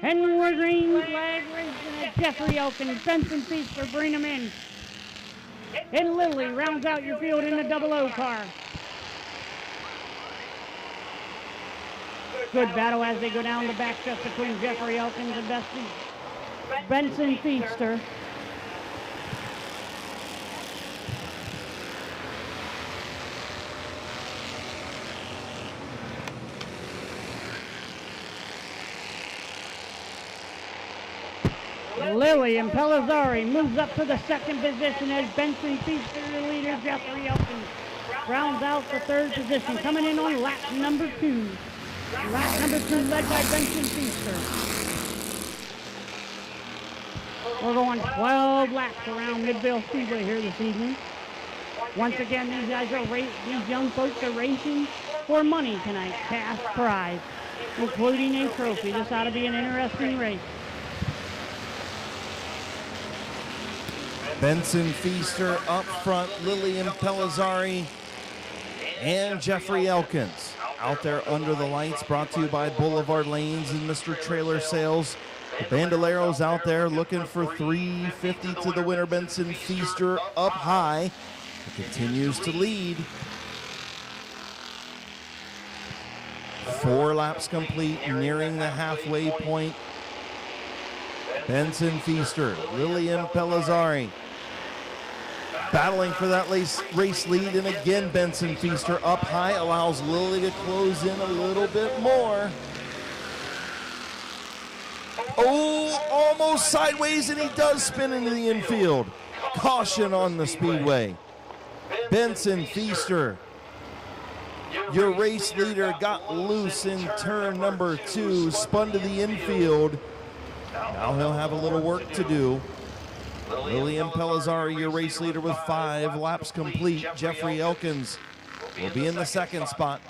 And we're green flag racing at Jeffrey Elkins. Benson Feaster, bring him in. And Lily rounds out your field in the 00 car. Good battle as they go down the back stretch between Jeffrey Elkins and Benson Feaster. Lily and Pellizzari moves up to the second position as Benson Feaster, the leader. Jeffrey Elkins rounds out the third position, coming in on lap number 2. Lap number 2 led by Benson Feaster. We're going 12 laps around Midvale Speedway here this evening. Once again, these young folks are racing for money tonight, cash prize, including a trophy. This ought to be an interesting race. Benson Feaster up front, Lillian Pellizzari and Jeffrey Elkins out there under the lights, brought to you by Boulevard Lanes and Mr. Trailer Sales. The Bandoleros out there looking for $350 to the winner. Benson Feaster up high. He continues to lead. 4 laps complete, nearing the halfway point. Benson Feaster, Lillian Pellizzari battling for that race lead, and again Benson Feaster up high, allows Lily to close in a little bit more. Oh, almost sideways, and he does spin into the infield. Caution on the Speedway. Benson Feaster, your race leader, got loose in turn number 2, spun to the infield. Now he'll have a little work to do. Lillian Pellizzari, your race leader, with 5 laps complete. Jeffrey Elkins will be in the second spot.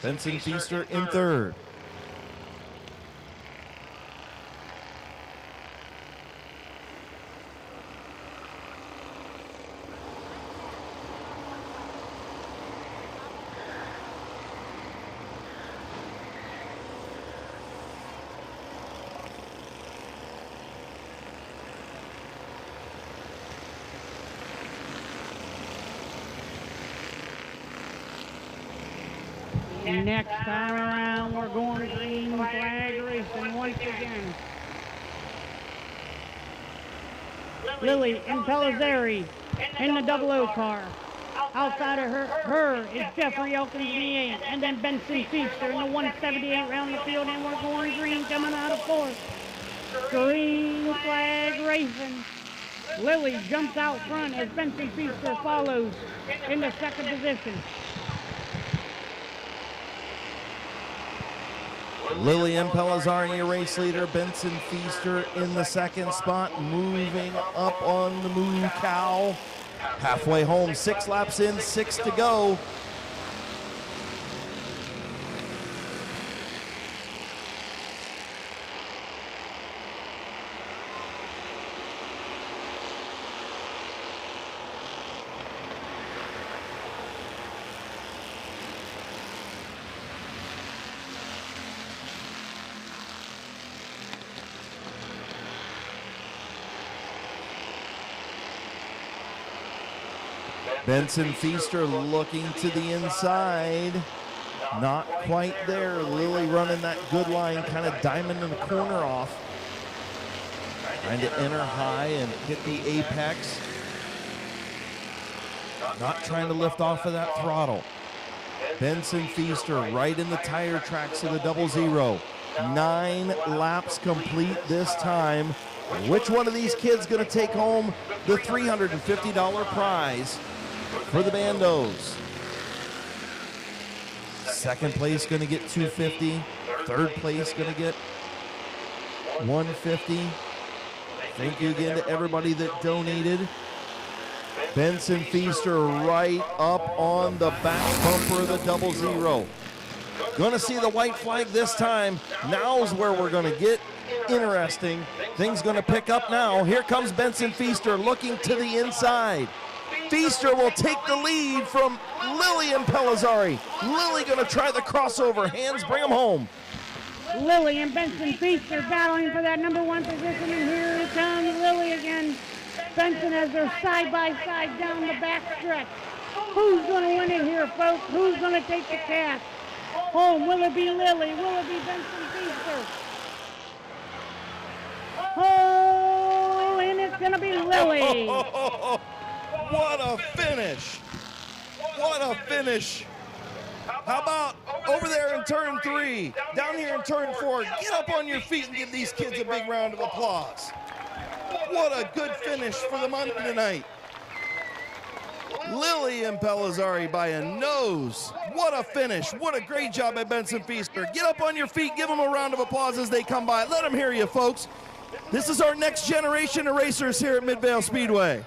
Benson Feaster in third. Next time around, we're going green flag racing once again. Lily and Pellizzari in the 00 car. Outside of her is Jeffrey Elkins in the 8, and then Benson Feaster in the 178 round the field, and we're going green coming out of 4th. Green flag racing. Lily jumps out front as Benson Feaster follows in the second position. Lillian Pellizzari, your race leader. Benson Feaster in the second spot, moving up on the Moo Cow. Halfway home, 6 laps in, 6 to go. Benson Feaster looking to the inside. Not quite there. Lily running that good line, kind of diamond in the corner off. Trying to enter high and hit the apex. Not trying to lift off of that throttle. Benson Feaster right in the tire tracks of the 00. 9 laps complete this time. Which one of these kids going to take home the $350 prize for the Bandos? Second place going to get $250. Third place going to get $150. Thank you again to everybody that donated. Benson Feaster right up on the back bumper of the 00. Going to see the white flag this time. Now's where we're going to get interesting. Things going to pick up now. Here comes Benson Feaster looking to the inside. Feaster will take the lead from Lillian Pellizzari. Lily going to try the crossover. Hands bring him home. Lily and Benson Feaster battling for that number 1 position, and here comes Lily again. Benson as they're side by side down the back stretch. Who's going to win it here, folks? Who's going to take the cash home? Will it be Lily? Will it be Benson Feaster? Oh, and it's going to be Lily. What a finish. What a finish. How about over there in turn 3, down here in turn 4, get up on your feet and give these kids a big round of applause. What a good finish for the Monday tonight. Lily and Pellizzari by a nose. What a finish. What a great job by Benson Feaster. Get up on your feet, give them a round of applause as they come by. Let them hear you, folks. This is our next generation of racers here at Midvale Speedway.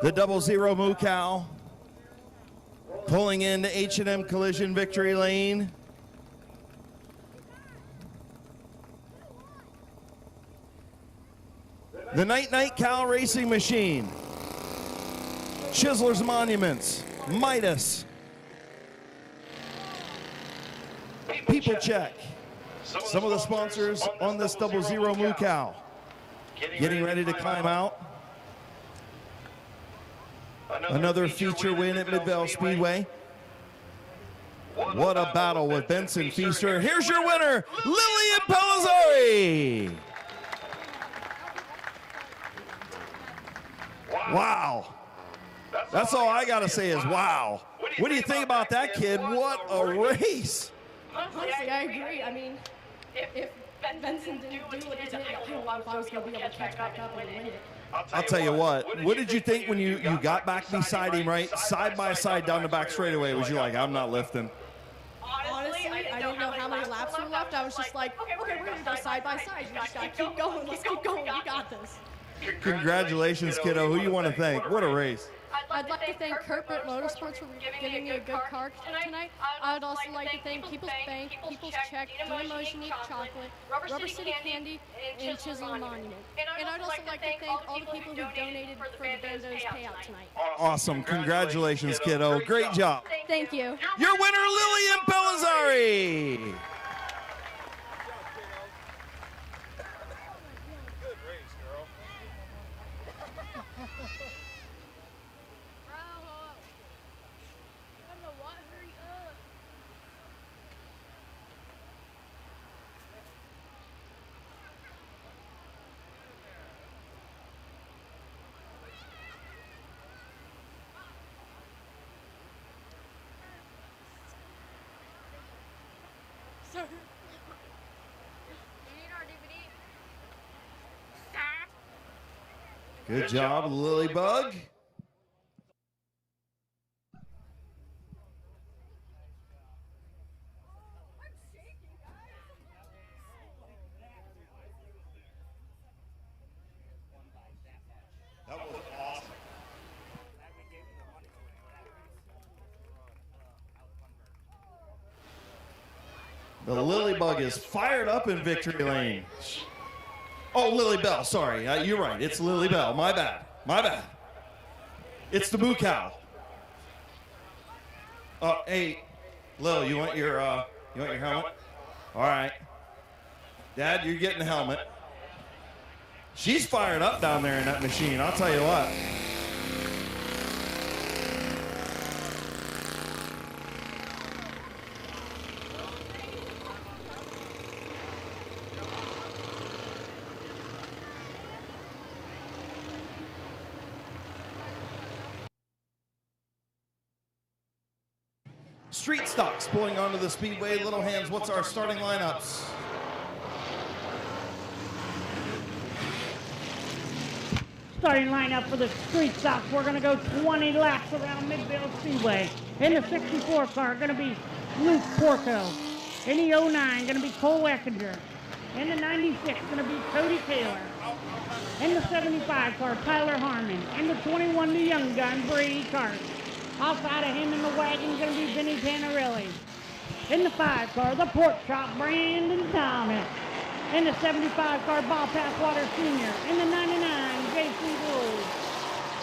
The 00 Moo Cow pulling into H&M Collision Victory Lane. The Night Cow Racing Machine, Chiseler's Monuments, Midas, People Check, some of the sponsors on this 00 Moo Cow getting ready to climb out. Another feature win at Midvale Speedway. What a battle with Benson Feaster. Here's your winner, Lily and Pellizzari. Wow. That's all I got to say is wow. What do you think about that, kid? What a race. Honestly, I agree. I mean, if Benson didn't do what he did, I don't know if I was going to be able to catch back up and win it. I'll tell you what did you think when you got back beside him, right? Side by side down the back straightaway, was you like, I'm not lifting? Honestly, I didn't know how many laps were left. I was just like, okay, we're going to go side by side. You just got to keep going. Let's keep going. You got this. Congratulations, kiddo. Who you want to thank? What a race. I'd like to thank Kirkburt Motorsports for giving me a good car tonight. I would also like to thank People's Bank, People's Check, Green Emotion Eat Chocolate, Rubber City Candy, and Chisel Monument. And I'd also like to thank all the people who donated for the Bando's payout tonight. Awesome. Congratulations, kiddo. Great job. Thank you. Your winner, Lily and Pellizzari. Good job, Lilybug. That was awesome. The Lilybug is fired up in victory lane. Oh, Lily Bell, sorry. You're right. It's Lily Bell. My bad. My bad. It's the Moo Cow. Hey, Lil, you want your helmet? All right. Dad, you're getting the helmet. She's fired up down there in that machine, I'll tell you what. Street stocks pulling onto the Speedway. Little hands, what's our starting lineups? starting lineup for the street stocks. We're going to go 20 laps around Midvale Speedway. In the 64 car, going to be Luke Porco. In the 09, going to be Cole Eckinger. In the 96, going to be Cody Taylor. In the 75 car, Tyler Harmon. In the 21, the young gun, Brady Cart. Outside of him in the wagon, going to be Vinny Panarelli. In the 5 car, the pork chop, Brandon Thomas. In the 75 car, Bob Passwater Sr. In the 99, Jason Gould.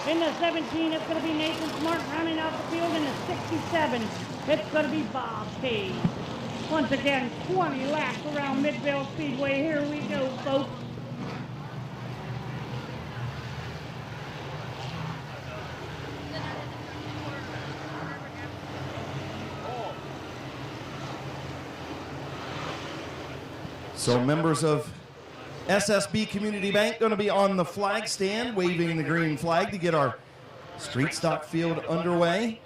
In the 17, it's going to be Nathan Smart rounding out the field. In the 67, it's going to be Bob Cage. Once again, 20 laps around Midvale Speedway. Here we go, folks. So members of SSB Community Bank going to be on the flag stand waving the green flag to get our street stock field underway.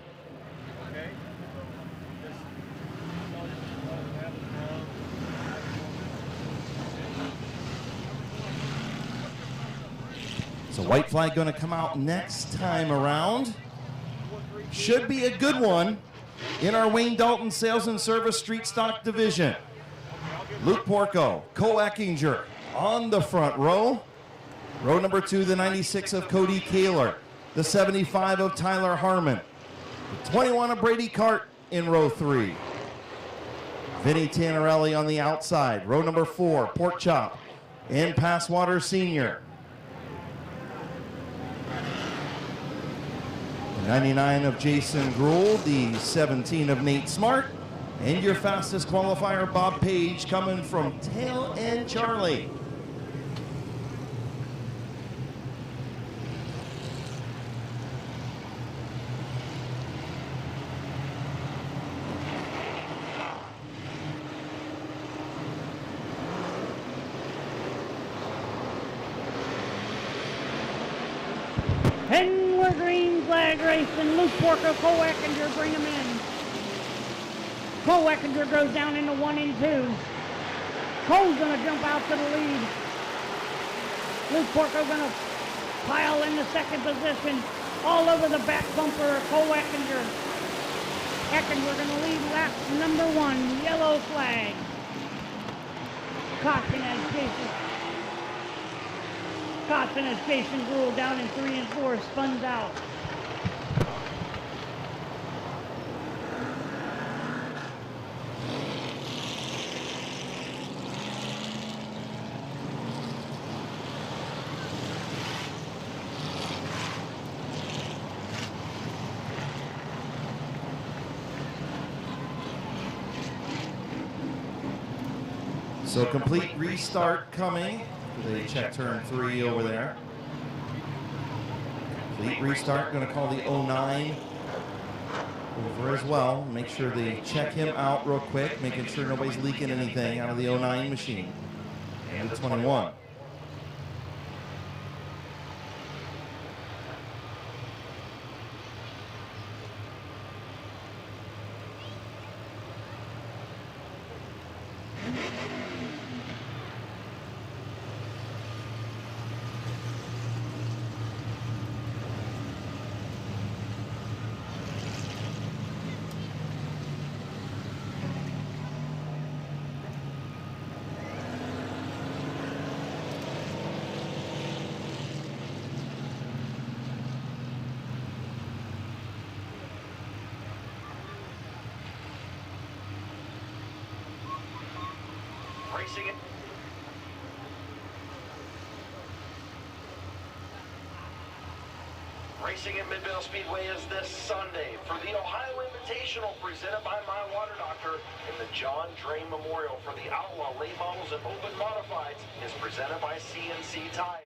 So white flag going to come out next time around. Should be a good one in our Wayne Dalton Sales and Service Street Stock Division. Luke Porco, Cole Eckinger on the front row. Row number 2, the 96 of Cody Kaler. The 75 of Tyler Harmon. The 21 of Brady Cart in row 3. Vinny Tannerelli on the outside. Row number 4, Pork Chop and Passwater Sr. The 99 of Jason Gruhl. The 17 of Nate Smart. And your fastest qualifier, Bob Page, coming from Tail End Charlie. And we're green flag racing. Luke Porco, Cole Eckinger, bring him in. Cole Eckinger goes down into 1 and 2. Cole's going to jump out to the lead. Luke Porco going to pile in the second position. All over the back bumper of Cole Eckinger. Eckinger going to lead lap number 1, yellow flag. Caution as Jason Gruhl down in 3 and 4 spuns out. So complete restart coming. They check turn 3 over there. Complete restart, going to call the 09 over as well. Make sure they check him out real quick, making sure nobody's leaking anything out of the 09 machine. And the 21. Racing it. Racing at Midvale Speedway is this Sunday for the Ohio Invitational presented by My Water Doctor and the John Dray Memorial for the Outlaw Late Models and Open Modifieds is presented by CNC Tire.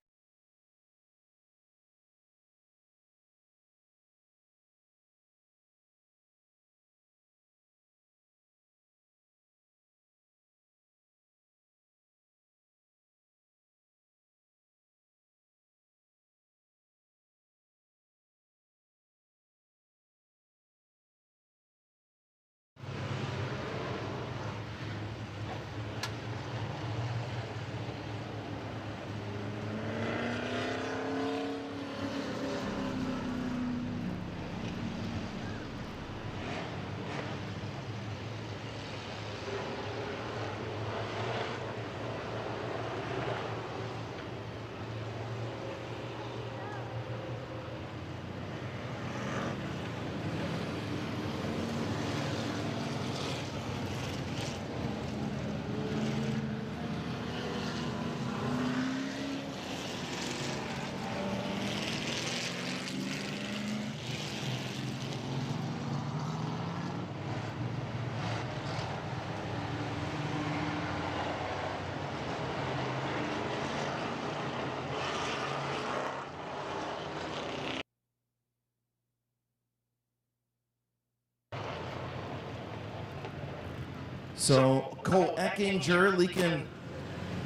So Cole Eckinger leaking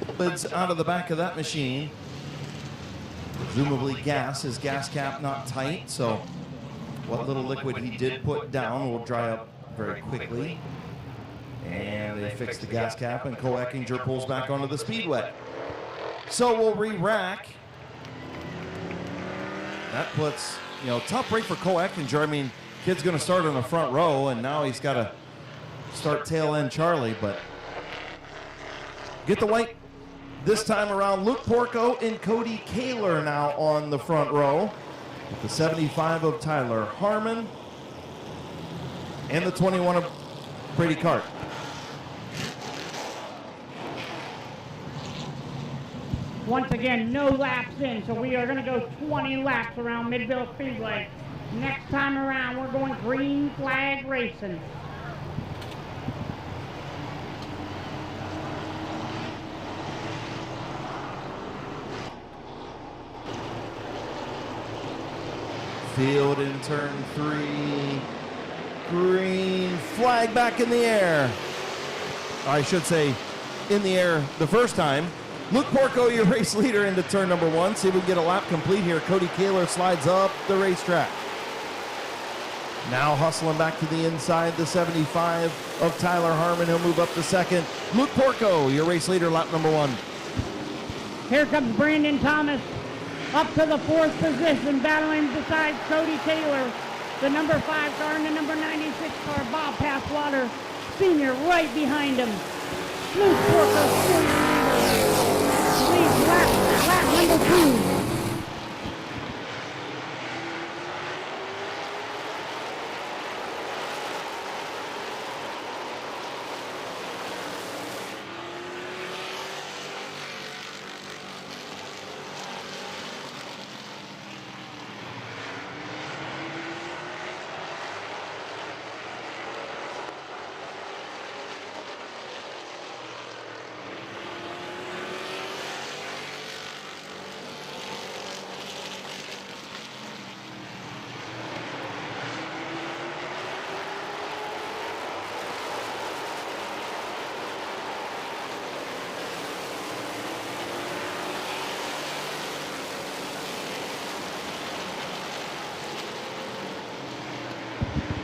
liquids out of the back of that machine. Presumably gas, his gas cap not tight, so what little liquid he did put down will dry up very quickly. And they fix the gas cap, and Cole Eckinger pulls back onto the Speedway. So we'll re-rack. That puts, tough break for Cole Eckinger. I mean, kid's going to start on the front row, and now he's got to start tail end Charlie, but get the white this time around. Luke Porco and Cody Kaler now on the front row. With the 75 of Tyler Harmon and the 21 of Brady Cart. Once again, no laps in, so we are going to go 20 laps around Midvale Speedway. Next time around, we're going green flag racing. Field in turn 3. Green flag back in the air. I should say in the air the first time. Luke Porco, your race leader, into turn number 1. See if we can get a lap complete here. Cody Kaler slides up the racetrack. Now hustling back to the inside, the 75 of Tyler Harmon. He'll move up to second. Luke Porco, your race leader, lap number 1. Here comes Brandon Thomas up to the 4th position, battling beside Cody Taylor, the number 5 car and the number 96 car, Bob Passwater Sr. right behind him. Luke Porco still your leader. Leads lap number 2.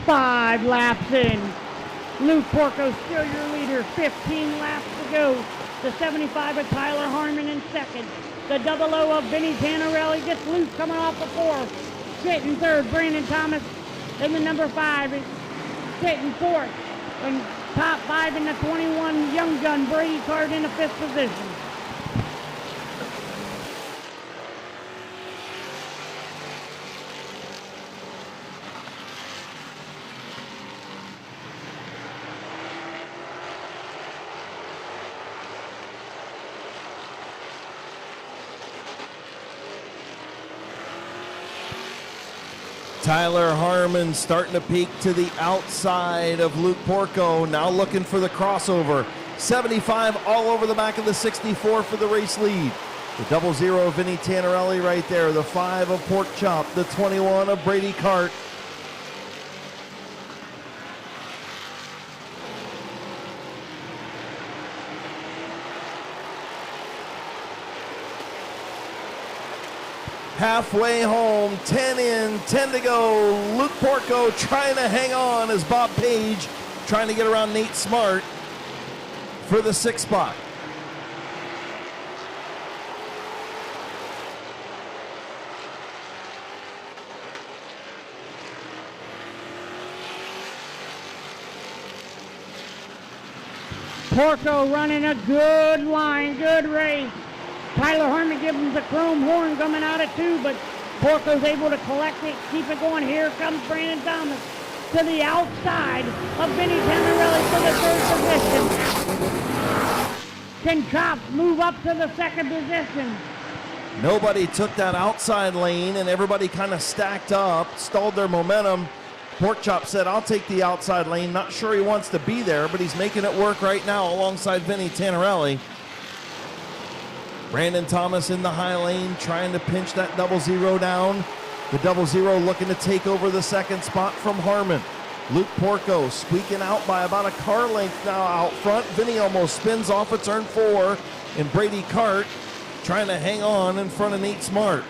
Five laps in. Luke Porco still your leader. 15 laps to go. The 75 of Tyler Harmon in second. The 00 of Vinny Tanarelli gets loose coming off the 4th. Sitting third, Brandon Thomas. And the number 5 is sitting 4th. And top 5 in the 21, Young Gun, Brady Card in the 5th position. Tyler Harmon starting to peek to the outside of Luke Porco, now looking for the crossover. 75 all over the back of the 64 for the race lead. The 00 of Vinny Tanarelli right there, the 5 of Pork Chop, the 21 of Brady Cart. Halfway home, 10 in, 10 to go. Luke Porco trying to hang on as Bob Page trying to get around Nate Smart for the 6th spot. Porco running a good line, good race. Tyler Harmon gives him the chrome horn coming out of 2, but Porco's able to collect it, keep it going. Here comes Brandon Thomas to the outside of Vinny Tanarelli for the 3rd position. Can Chop move up to the 2nd position? Nobody took that outside lane, and everybody kind of stacked up, stalled their momentum. Pork Chop said, I'll take the outside lane. Not sure he wants to be there, but he's making it work right now alongside Vinny Tanarelli. Brandon Thomas in the high lane trying to pinch that 00 down. The 00 looking to take over the 2nd spot from Harmon. Luke Porco squeaking out by about a car length now out front. Vinny almost spins off of turn 4, and Brady Cart trying to hang on in front of Nate Smart.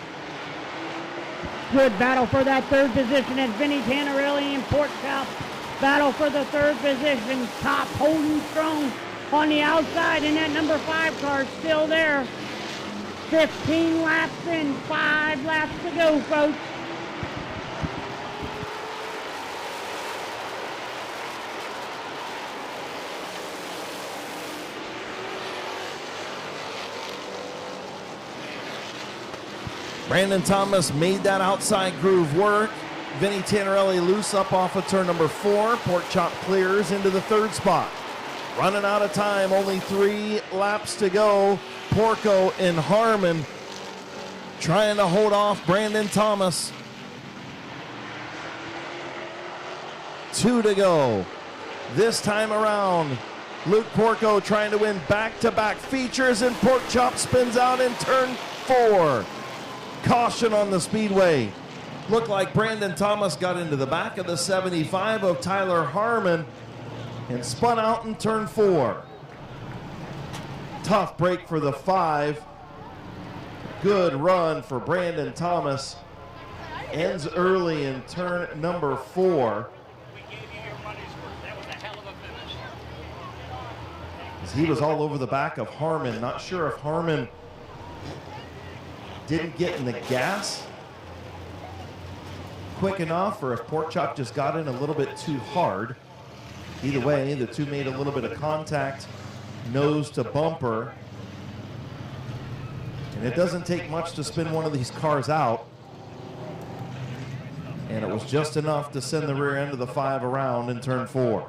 Good battle for that third position as Vinny Tannerelli and Port Chop battle for the third position. Top holding strong on the outside, and that number 5 car is still there. 15 laps in, 5 laps to go, folks. Brandon Thomas made that outside groove work. Vinny Tannerelli loose up off of turn number 4. Pork Chop clears into the 3rd spot. Running out of time, only 3 laps to go. Porco and Harmon trying to hold off Brandon Thomas. 2 to go. This time around, Luke Porco trying to win back-to-back features, and Pork Chop spins out in turn 4. Caution on the Speedway. Looked like Brandon Thomas got into the back of the 75 of Tyler Harmon and spun out in turn 4. Tough break for the 5. Good run for Brandon Thomas. Ends early in turn number 4. As he was all over the back of Harmon. Not sure if Harmon didn't get in the gas quick enough or if Pork Chop just got in a little bit too hard. Either way, the two made a little bit of contact, nose to bumper. And it doesn't take much to spin one of these cars out. And it was just enough to send the rear end of the 5 around in turn 4.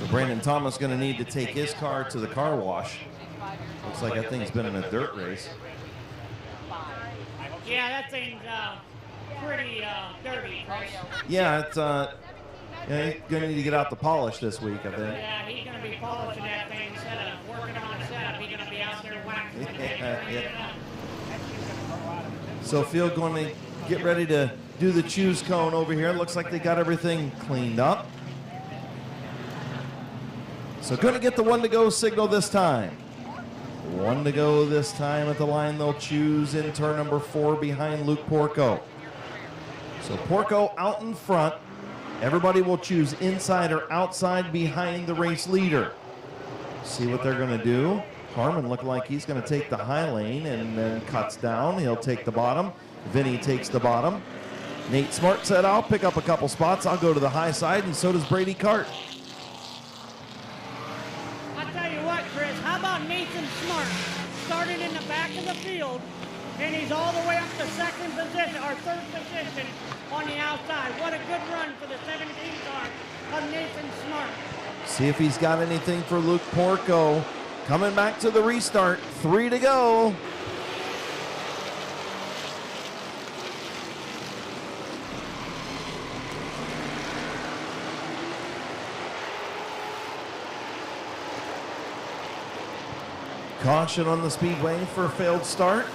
Brandon Thomas going to need to take his car to the car wash. Looks like that thing's been in a dirt race. Yeah, that thing's pretty dirty, Chris. Yeah, it's yeah, he's going to need to get out the polish this week, I think. Yeah, he's going to be polishing that thing instead of working on the setup. He's going to be out there waxing it. So Phil going to get ready to do the choose cone over here. Looks like they got everything cleaned up. So going to get the 1 to go signal this time. 1 to go this time at the line. They'll choose in turn number 4 behind Luke Porco. So Porco out in front. Everybody will choose inside or outside behind the race leader. See what they're going to do. Harmon looked like he's going to take the high lane and then cuts down. He'll take the bottom. Vinny takes the bottom. Nate Smart said, I'll pick up a couple spots. I'll go to the high side, and so does Brady Cart. I'll tell you what, Chris, how about Nathan Smart? Started in the back of the field, and he's all the way up to second position, or third position on the outside. What a good run for the 17 car of Nathan Smart. See if he's got anything for Luke Porco. Coming back to the restart. 3 to go. Caution on the Speedway for a failed start.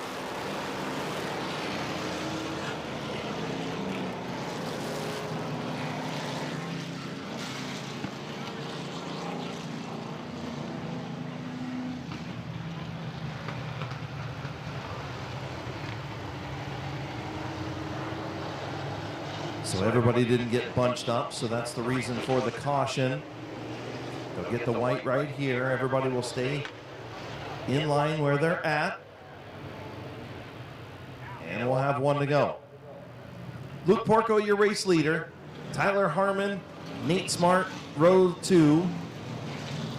So everybody didn't get bunched up, so that's the reason for the caution. They'll get the white right here. Everybody will stay in line where they're at. And we'll have 1 to go. Luke Porco, your race leader. Tyler Harmon, Nate Smart, row 2.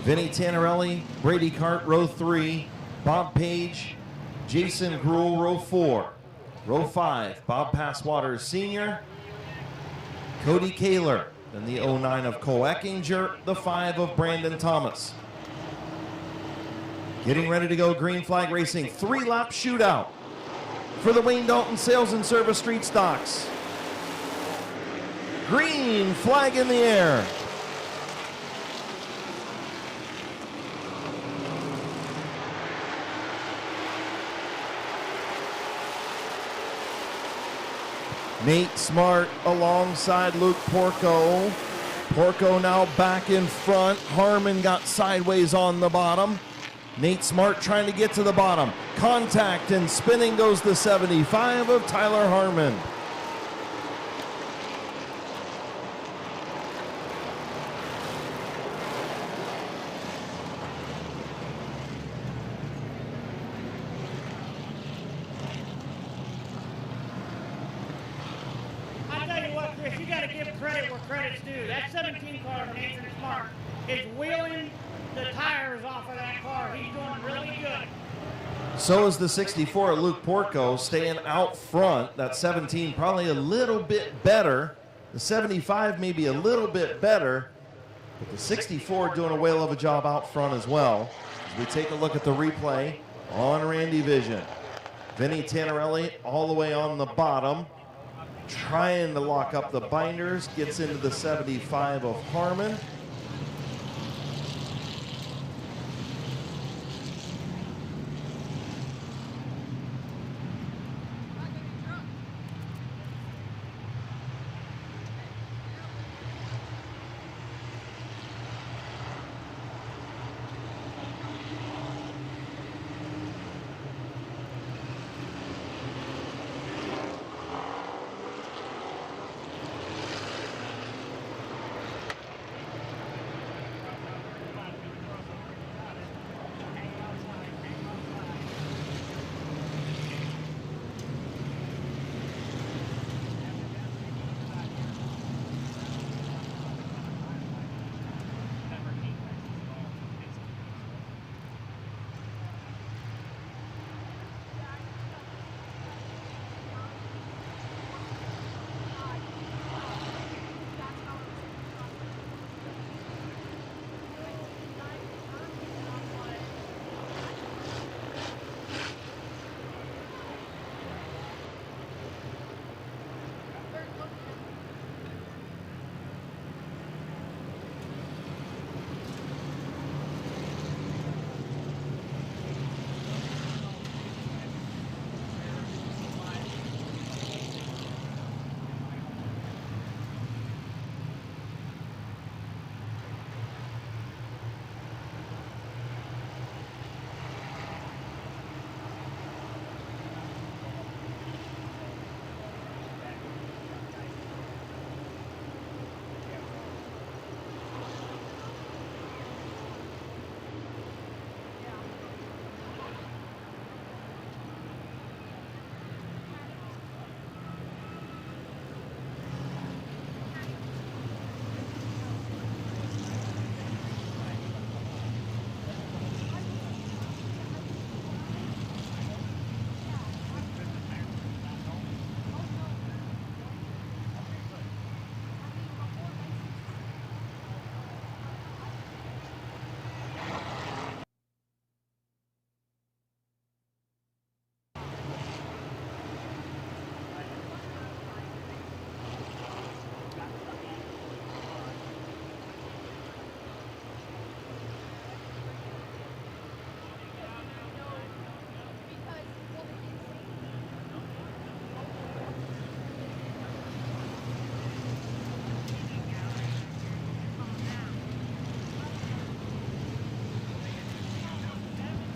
Vinny Tannerelli, Brady Cart, row 3. Bob Page, Jason Gruel, row 4. Row 5, Bob Passwater Sr., Cody Kaler, then the 09 of Cole Eckinger, the 5 of Brandon Thomas. Getting ready to go, green flag racing, 3-lap shootout for the Wayne Dalton Sales and Service Street Stocks. Green flag in the air. Nate Smart alongside Luke Porco. Porco now back in front. Harmon got sideways on the bottom. Nate Smart trying to get to the bottom. Contact, and spinning goes the 75 of Tyler Harmon. I tell you what, Chris, you got to give credit where credit's due. That 17 car of Nathan Smart is wheeling the tires off of that car. He's doing really good. So is the 64 of Luke Porco, staying out front. That 17 probably a little bit better. The 75 maybe a little bit better. But the 64 doing a whale of a job out front as well. As we take a look at the replay on Randy Vision. Vinny Tannerelli all the way on the bottom, trying to lock up the binders, gets into the 75 of Harmon.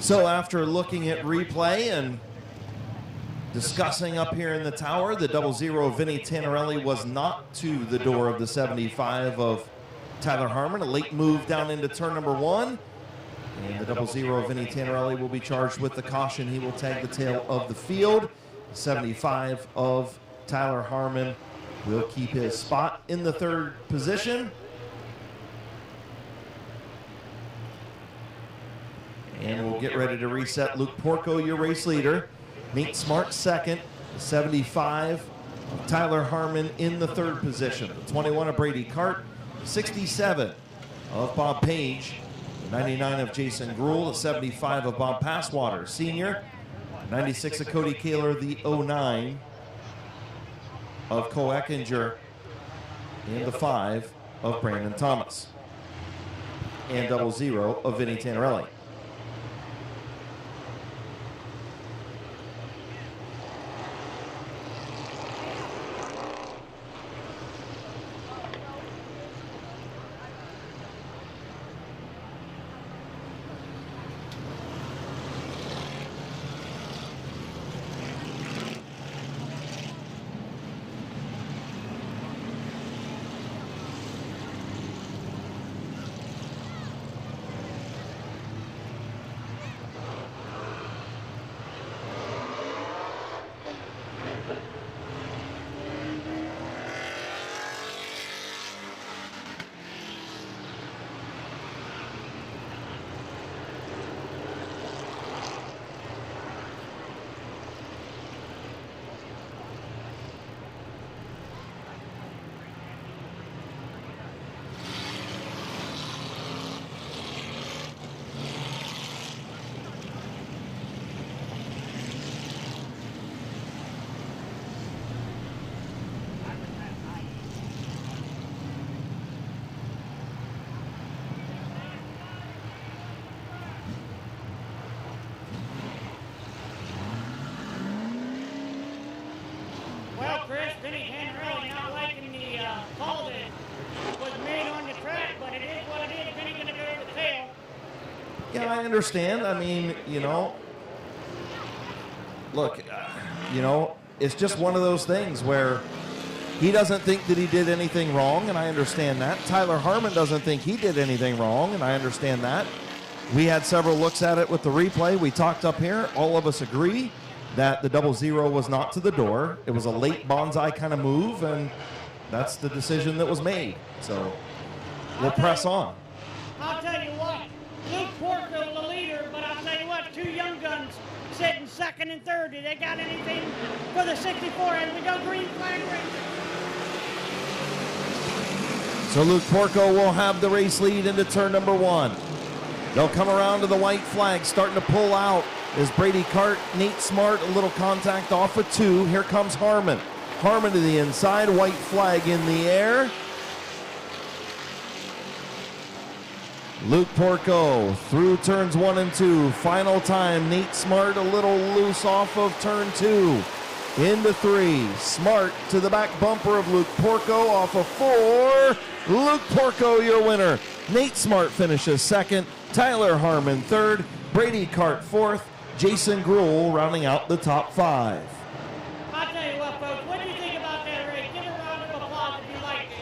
So after looking at replay and discussing up here in the tower, the 00 Vinny Tannerelli was not to the door of the 75 of Tyler Harmon. A late move down into turn number 1. And the 00 Vinny Tannerelli will be charged with the caution. He will tag the tail of the field. 75 of Tyler Harmon will keep his spot in the 3rd position. And we'll get ready to reset. Luke Porco, your race leader. Nate Smart 2nd. 75 of Tyler Harmon in the 3rd position. 21 of Brady Cart. 67 of Bob Page. 99 of Jason Gruhl. 75 of Bob Passwater, Sr. 96 of Cody Kaler. The 09 of Cole Eckinger. And the 5 of Brandon Thomas. And 00 of Vinny Tannerelli. Chris, Vinny Tannerelli not liking the call that was made on the track, but it is what it is. Vinny going to go to the tail. Yeah, I understand. I mean, you know, look, you know, it's just one of those things where he doesn't think that he did anything wrong, and I understand that. Tyler Harmon doesn't think he did anything wrong, and I understand that. We had several looks at it with the replay. We talked up here. All of us agree that the 00 was not to the door. It was a late bonsai kind of move, and that's the decision that was made. So we'll press on. I'll tell you what, Luke Porco, the leader, but I'll tell you what, 2 young guns sitting 2nd and 3rd. Do they got anything for the 64 as we go green flag race? So Luke Porco will have the race lead into turn number 1. They'll come around to the white flag, starting to pull out is Brady Cart, Nate Smart, a little contact off of 2. Here comes Harmon. Harmon to the inside, white flag in the air. Luke Porco through turns 1 and 2. Final time, Nate Smart a little loose off of turn 2. Into 3. Smart to the back bumper of Luke Porco off of 4. Luke Porco, your winner. Nate Smart finishes 2nd. Tyler Harmon 3rd. Brady Cart 4th. Jason Gruhl rounding out the top 5. I'll tell you what, folks, what do you think about that race? Give a round of applause if you liked it.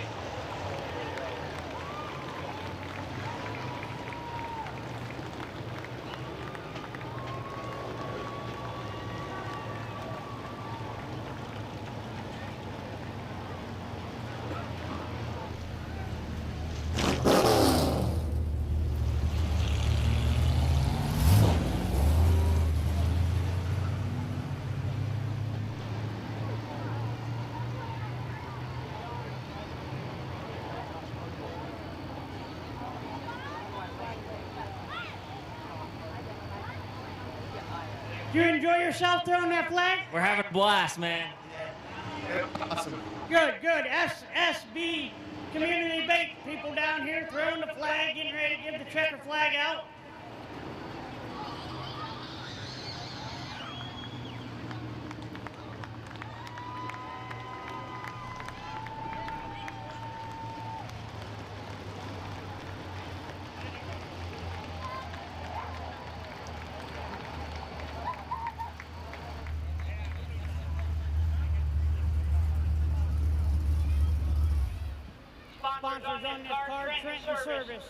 You enjoy yourself throwing that flag? We're having a blast, man. Awesome. Good, good. SSB Community Bake people down here throwing the flag, getting ready to give the checker flag out. sponsors on this car, Trenton Service,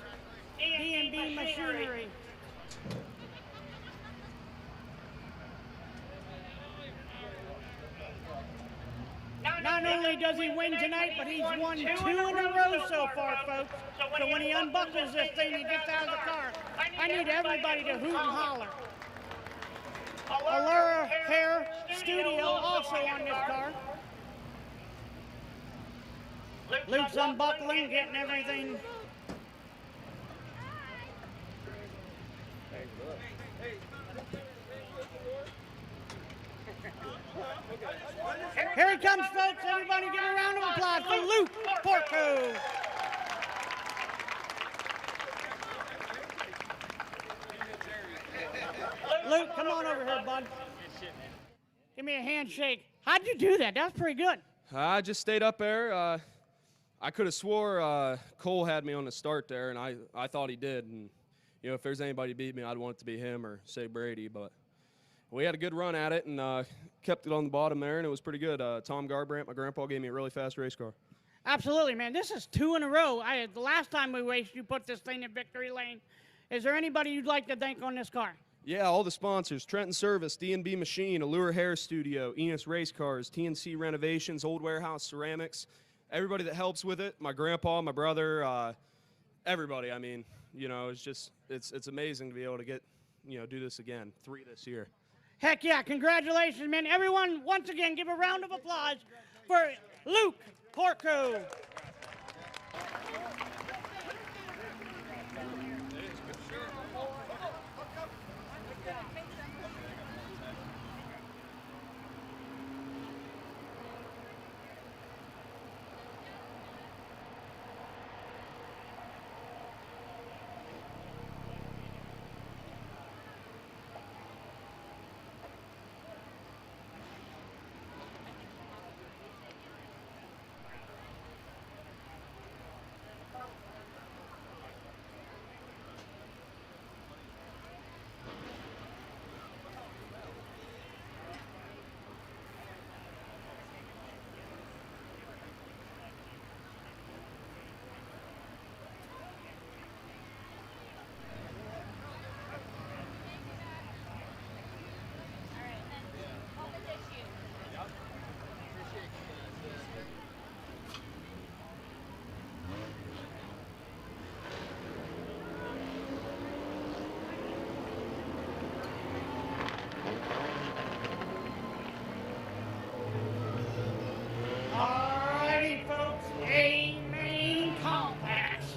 D&B Machinery. Not only does he win tonight, but he's won 2 in a row so far, folks. So when he unbuckles this thing and gets out of the car, I need everybody to hoot and holler. Allura Hair Studio also on this car. Luke's unbuckling, getting everything. Here he comes, folks. Everybody give a round of applause for Luke Porco. Luke, come on over here, bud. Give me a handshake. How'd you do that? That was pretty good. I just stayed up there. I could have swore Cole had me on the start there, and I thought he did. And, you know, if there's anybody to beat me, I'd want it to be him or, say, Brady. But we had a good run at it and kept it on the bottom there, and it was pretty good. Tom Garbrandt, my grandpa, gave me a really fast race car. Absolutely, man. This is 2 in a row. The last time we raced, you put this thing in victory lane. Is there anybody you'd like to thank on this car? Yeah, all the sponsors, Trenton Service, D&B Machine, Allura Hair Studio, Enos Race Cars, TNC Renovations, Old Warehouse Ceramics, everybody that helps with it, my grandpa, my brother, everybody. I mean, you know, it's amazing to be able to get, you know, do this again, 3 this year. Heck yeah, congratulations, man. Everyone, once again, give a round of applause for Luke Porco. Alrighty, folks, a main compass.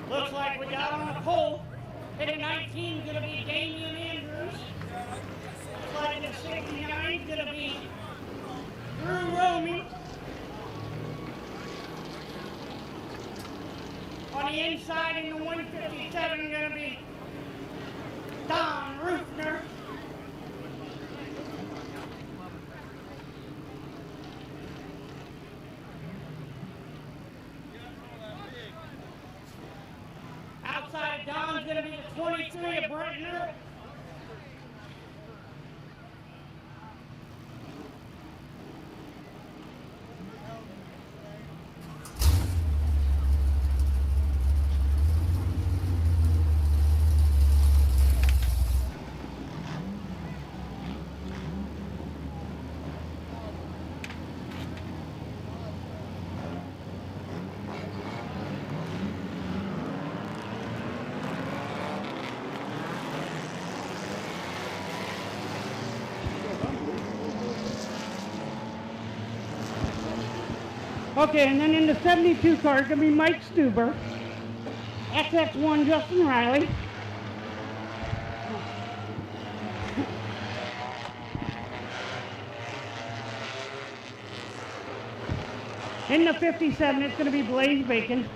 Looks like we got on a pole. Hitting 19 is going to be Damian Andrews. Looks like the 69 is going to be Drew Romy. On the inside in the 157 going to be Don Rufner. Outside of Don's going to be the 23 of Brentner. Okay, and then in the 72 car, it's going to be Mike Stuber, XX1 Justin Riley, in the 57, it's going to be Blaze Bacon,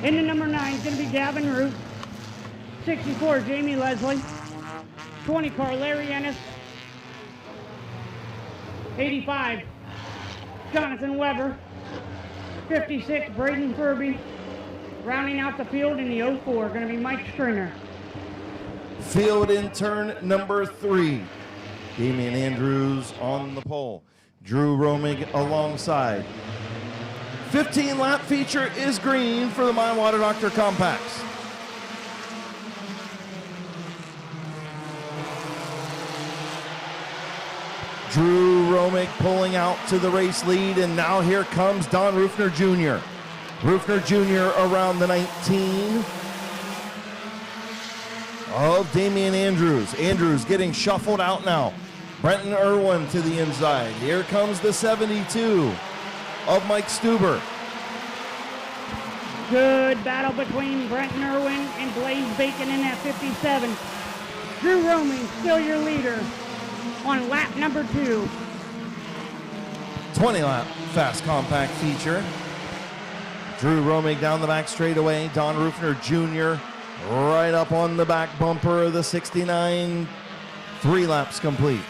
in the number 9, it's going to be Gavin Root, 64, Jamie Leslie. 20 car, Larry Ennis. 85, Jonathan Weber. 56, Braden Furby. Rounding out the field in the 04, going to be Mike Stringer. Field in turn number 3. Damian Andrews on the pole. Drew Romig alongside. 15-lap feature is green for the My Water Doctor Compacts. Drew Romig pulling out to the race lead, and now here comes Don Rufner Jr. Rufner Jr. around the 19 of Damian Andrews. Andrews getting shuffled out now. Brenton Irwin to the inside. Here comes the 72 of Mike Stuber. Good battle between Brenton Irwin and Blaze Bacon in that 57. Drew Romig still your leader on lap number 2. 20-lap fast compact feature. Drew Romig down the back straightaway. Don Rufner Jr. right up on the back bumper of the 69. 3 laps complete.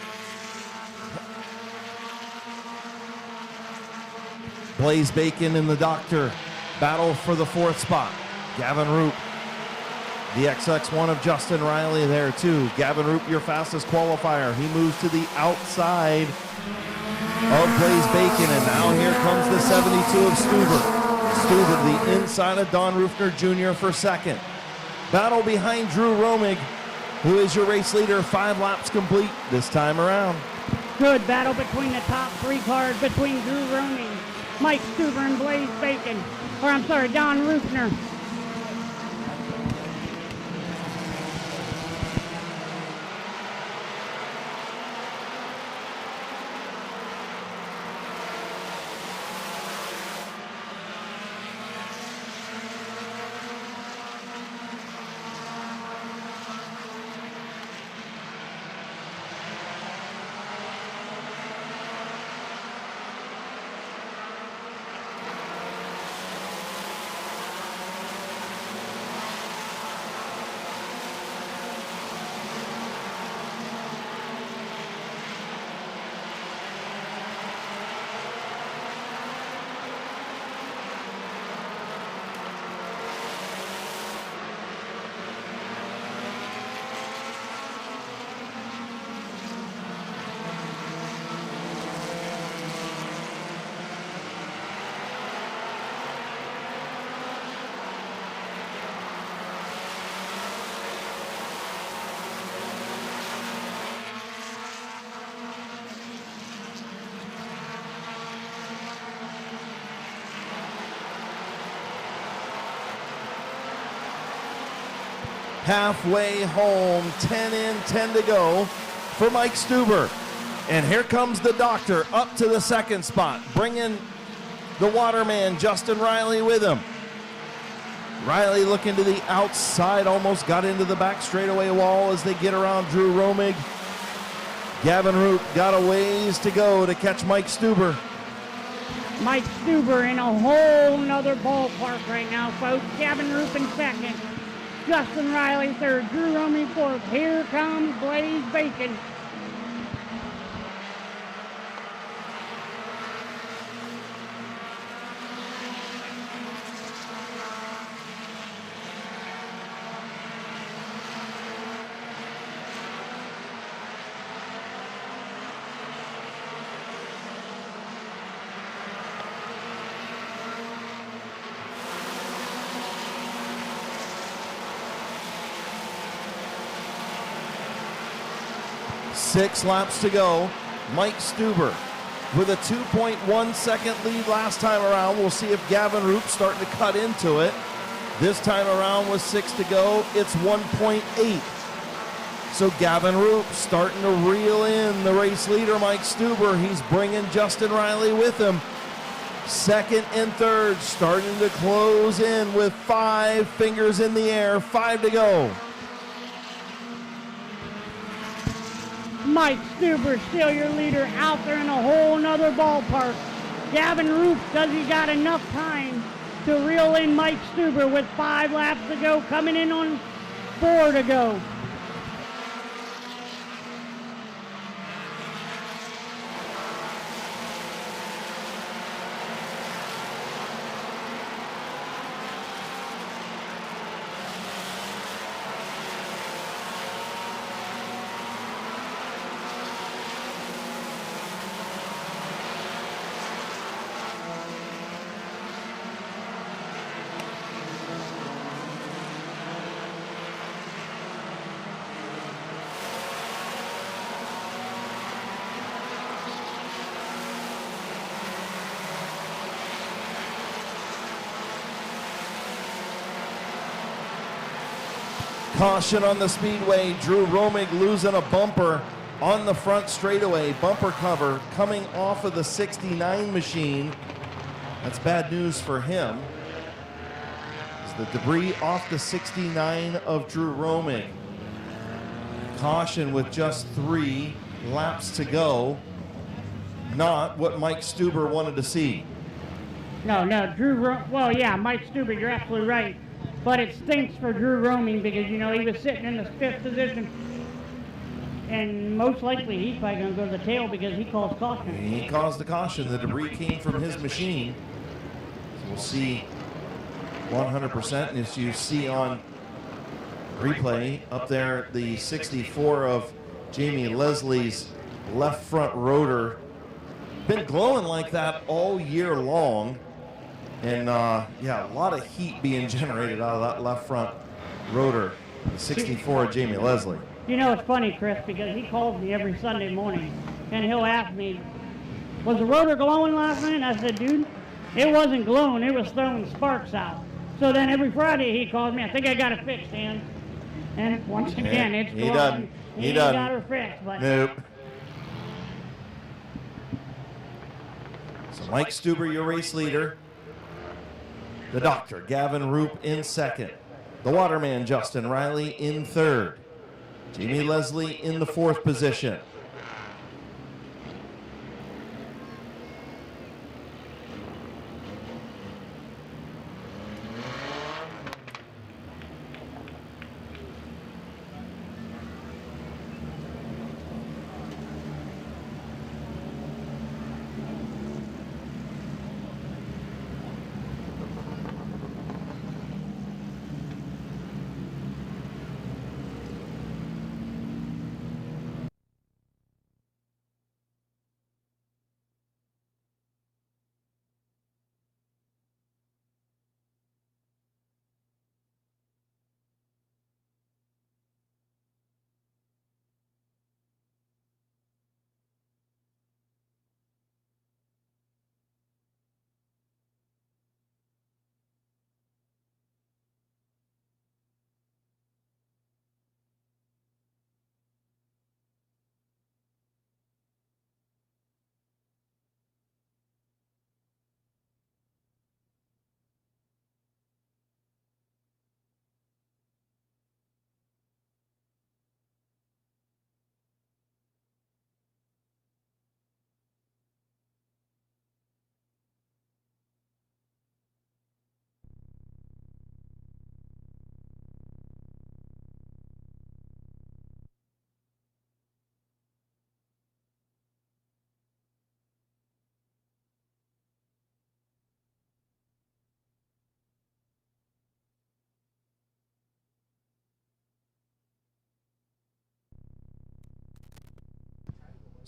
Blaze Bacon and the Doctor battle for the 4th spot. Gavin Roop, the XX1 of Justin Riley there too. Gavin Roop, your fastest qualifier. He moves to the outside of Blaze Bacon, and now here comes the 72 of Stuber. Stuber the inside of Don Rufner Jr. for 2nd. Battle behind Drew Romig, who is your race leader. 5 laps complete this time around. Good battle between the top 3 cars between Drew Romig, Mike Stuber, and Blaze Bacon. Or I'm sorry, Don Rufner. Halfway home, 10 in, 10 to go for Mike Stuber. And here comes the Doctor up to the 2nd spot, bringing the Waterman, Justin Riley, with him. Riley looking to the outside, almost got into the back straightaway wall as they get around Drew Romig. Gavin Roop got a ways to go to catch Mike Stuber. Mike Stuber in a whole nother ballpark right now, folks. Gavin Roop in 2nd. Justin Riley 3rd. Drew Romig 4th. Here comes Blaze Bacon. Six laps to go. Mike Stuber with a 2.1 second lead last time around. We'll see if Gavin Roop starting to cut into it. This time around with 6 to go, it's 1.8. So Gavin Roop starting to reel in the race leader, Mike Stuber. He's bringing Justin Riley with him. 2nd and 3rd starting to close in with 5 fingers in the air. 5 to go. Mike Stuber still your leader out there in a whole nother ballpark. Gavin Roop, does he got enough time to reel in Mike Stuber with 5 laps to go, coming in on 4 to go. Caution on the Speedway. Drew Romig losing a bumper on the front straightaway. Bumper cover coming off of the 69 machine. That's bad news for him. The debris off the 69 of Drew Romig. Caution with just 3 laps to go. Not what Mike Stuber wanted to see. No, well, yeah, Mike Stuber, you're absolutely right. But it stinks for Drew Romig because, you know, he was sitting in the 5th position. And most likely he's probably going to go to the tail because he calls caution. He caused the caution. The debris came from his machine. So we'll see 100%. And as you see on replay, up there, the 64 of Jamie Leslie's left front rotor. Been glowing like that all year long. And, yeah, a lot of heat being generated out of that left front rotor. The 64 of Jamie Leslie. You know, it's funny, Chris, because he calls me every Sunday morning, and he'll ask me, was the rotor glowing last night? I said, dude, it wasn't glowing. It was throwing sparks out. So then every Friday he calls me, I think I got it fixed, Dan. And once again, it's glowing. He doesn't. He got her fixed. But nope. So Mike Stuber, your race leader. The doctor, Gavin Roop, in second. The waterman, Justin Riley, in third. Jamie Leslie in the 4th position.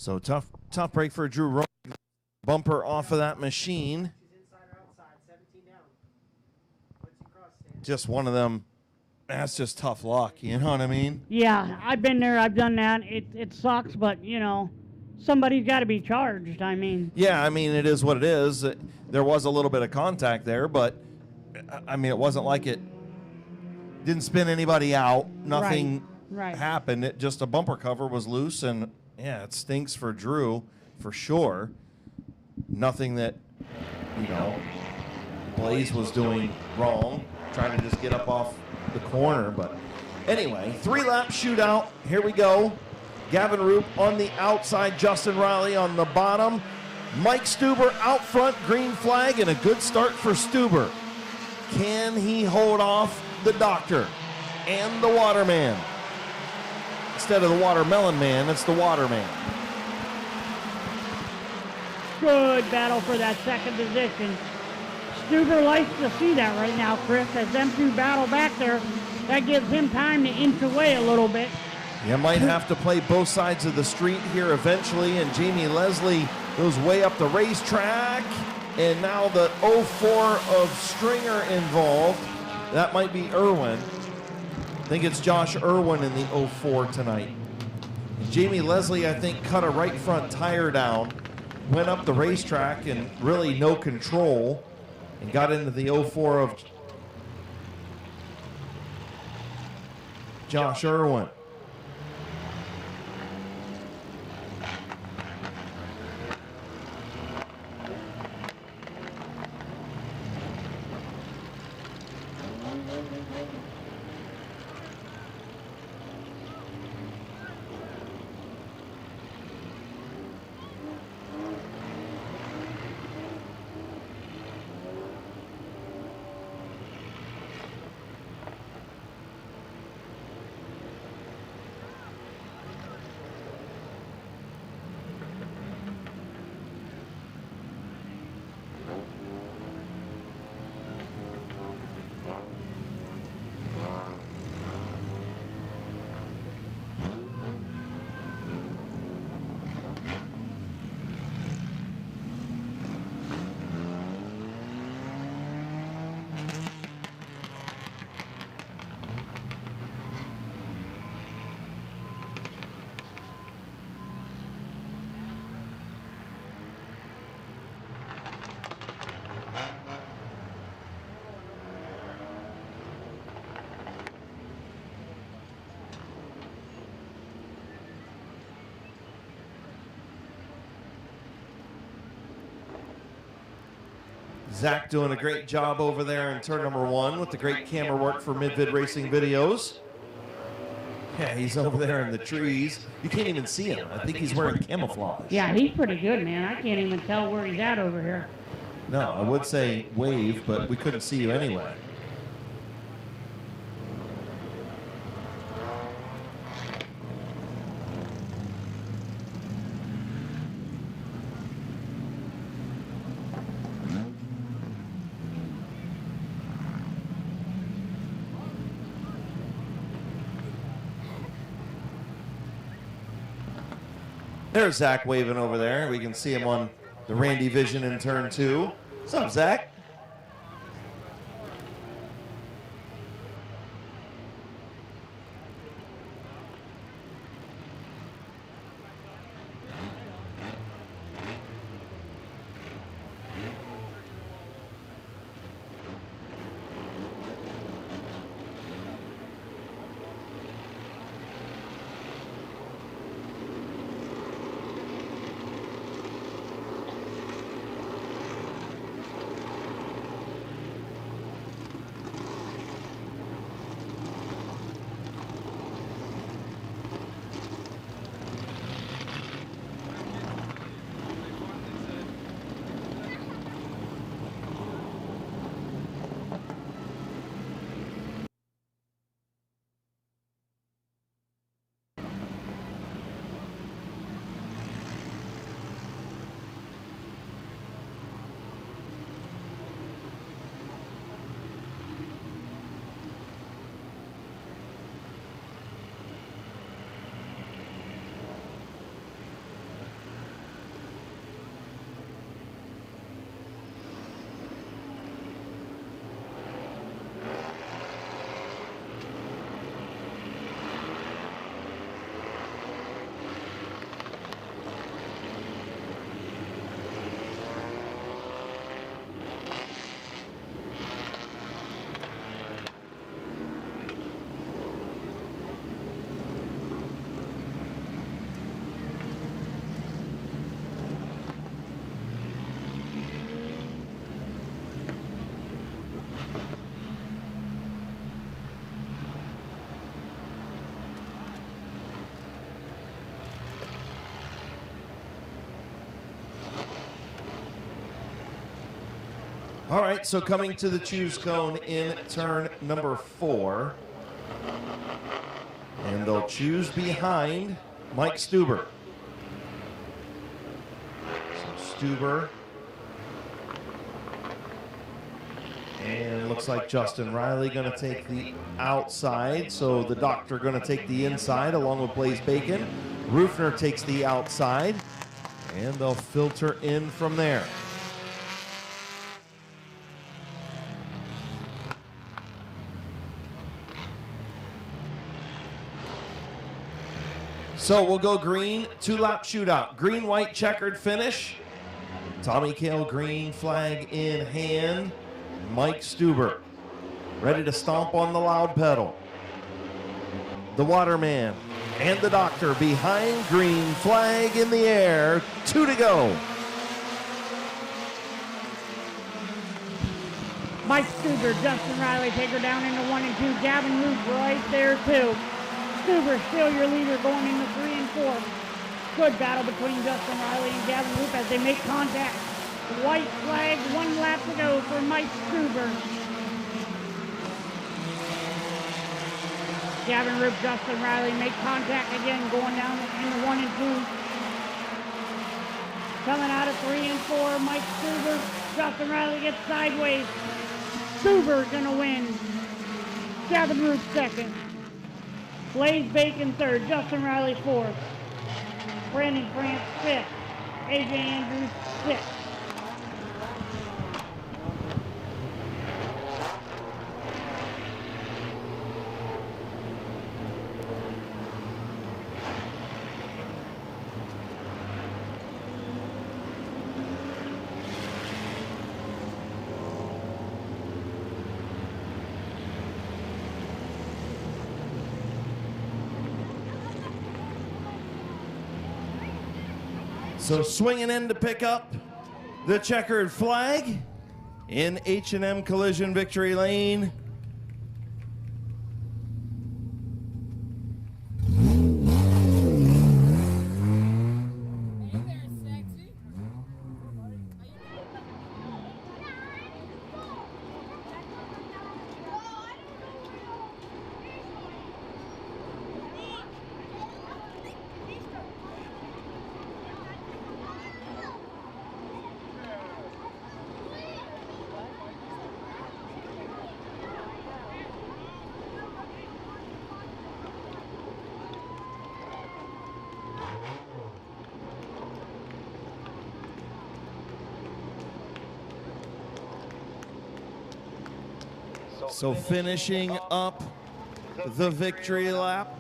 So tough break for Drew Romig. Bumper off of that machine. Just one of them. That's just tough luck. You know what I mean? yeah, I've been there. I've done that. It sucks, but, you know, somebody's got to be charged. I mean. Yeah, I mean, it is what it is. There was a little bit of contact there, but, I mean, it wasn't like it didn't spin anybody out. Nothing happened. It just a bumper cover was loose, and, yeah, it stinks for Drew for sure. Nothing that, you know, Blaze was doing wrong, trying to just get up off the corner. But anyway, 3-lap shootout. Here we go. Gavin Roop on the outside, Justin Riley on the bottom. Mike Stuber out front, green flag, and a good start for Stuber. Can he hold off the doctor and the waterman? Instead of the watermelon man, it's the waterman. Good battle for that second position. Stuber likes to see that right now, Chris, as them two battle back there. That gives him time to inch away a little bit. You might have to play both sides of the street here eventually, and Jamie Leslie goes way up the racetrack, and now the 04 of Stringer involved. That might be Irwin. I think it's Josh Irwin in the 04 tonight. Jamie Leslie, I think, cut a right front tire down, went up the racetrack, and really no control, and got into the 04 of Josh Irwin. Zach doing a great job over there in turn number 1 with the great camera work for Mid-Vid Racing Videos. Yeah, he's over there in the trees. You can't even see him. I think he's wearing camouflage. Yeah, he's pretty good, man. I can't even tell where he's at over here. No, I would say wave, but we couldn't see you anyway. There's Zach waving over there. We can see him on the Randy Vision in turn 2. What's up, Zach? All right, so coming to the choose cone in turn number 4. And they'll choose behind Mike Stuber. So Stuber. And looks like Justin Riley going to take the outside. So the doctor going to take the inside along with Blaze Bacon. Rufner takes the outside. And they'll filter in from there. So we'll go green, 2-lap shootout. Green, white, checkered finish. Tommy Cale, green flag in hand. Mike Stuber, ready to stomp on the loud pedal. the waterman, and the doctor behind green, flag in the air, 2 to go. Mike Stuber, Justin Riley take her down into 1 and 2. Gavin Root right there too. Stuber still your leader going into 3 and 4. Good battle between Justin Riley and Gavin Root as they make contact. White flag, 1 lap to go for Mike Stuber. Gavin Root, Justin Riley make contact again going down into 1 and 2. Coming out of 3 and 4, Mike Stuber. Justin Riley gets sideways. Stuber gonna win. Gavin Root second. Blaze Bacon third. Justin Riley fourth. Brandon France fifth. AJ Andrews sixth. So swinging in to pick up the checkered flag in H&M Collision Victory Lane. So finishing up the victory lap,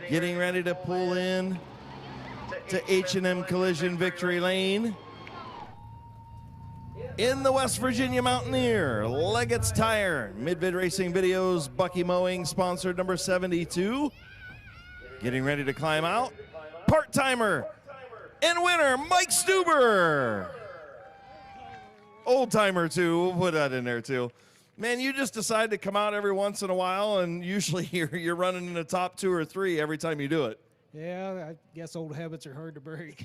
getting ready to pull in to H&M Collision Victory Lane. In the West Virginia Mountaineer, Leggett's Tire, Mid-Vid Racing Videos, Bucky Mowing, sponsored number 72. Getting ready to climb out, part-timer and winner, Mike Stuber. Old-timer too, we'll put that in there too. Man, you just decide to come out every once in a while, and usually you're running in the top 2 or 3 every time you do it. Yeah, I guess old habits are hard to break.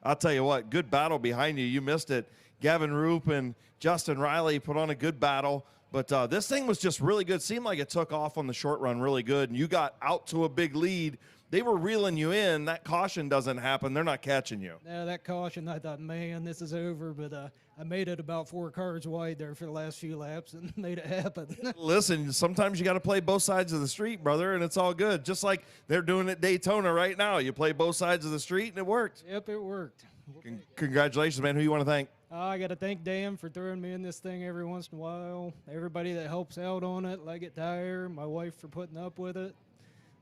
I'll tell you what, good battle behind you. You missed it. Gavin Roop and Justin Riley put on a good battle, but this thing was just really good. Seemed like it took off on the short run really good, and you got out to a big lead. They were reeling you in. That caution doesn't happen. They're not catching you. No, that caution, I thought, man, this is over, but I made it about 4 cars wide there for the last few laps and made it happen. Listen, sometimes you got to play both sides of the street, brother, and it's all good. Just like they're doing at Daytona right now. You play both sides of the street, and it worked. Yep, it worked. Congratulations, man. Who you want to thank? I got to thank Dan for throwing me in this thing every once in a while. Everybody that helps out on it, Leggett Tire, my wife for putting up with it.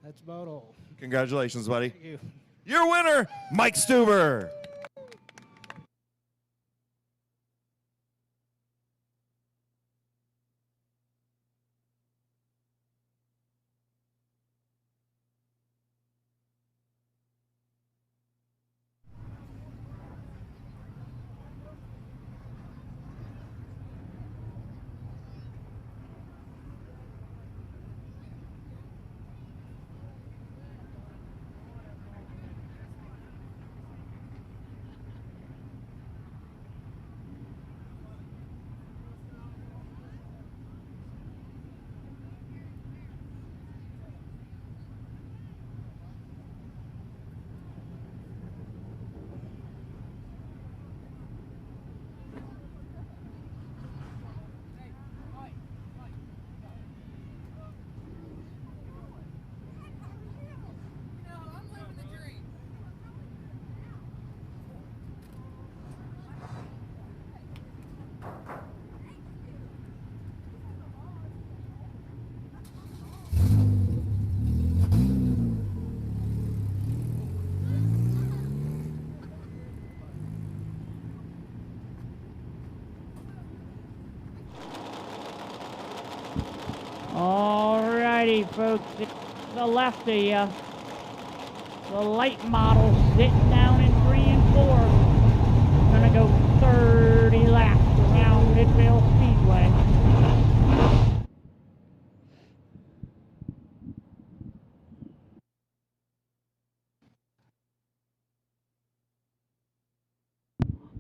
That's about all. Congratulations, buddy. Thank you. Your winner, Mike Stuber. All right. righty, folks. It's the left of you. The late model sitting down in 3 and 4. Gonna go 30 laps around Midvale Speedway.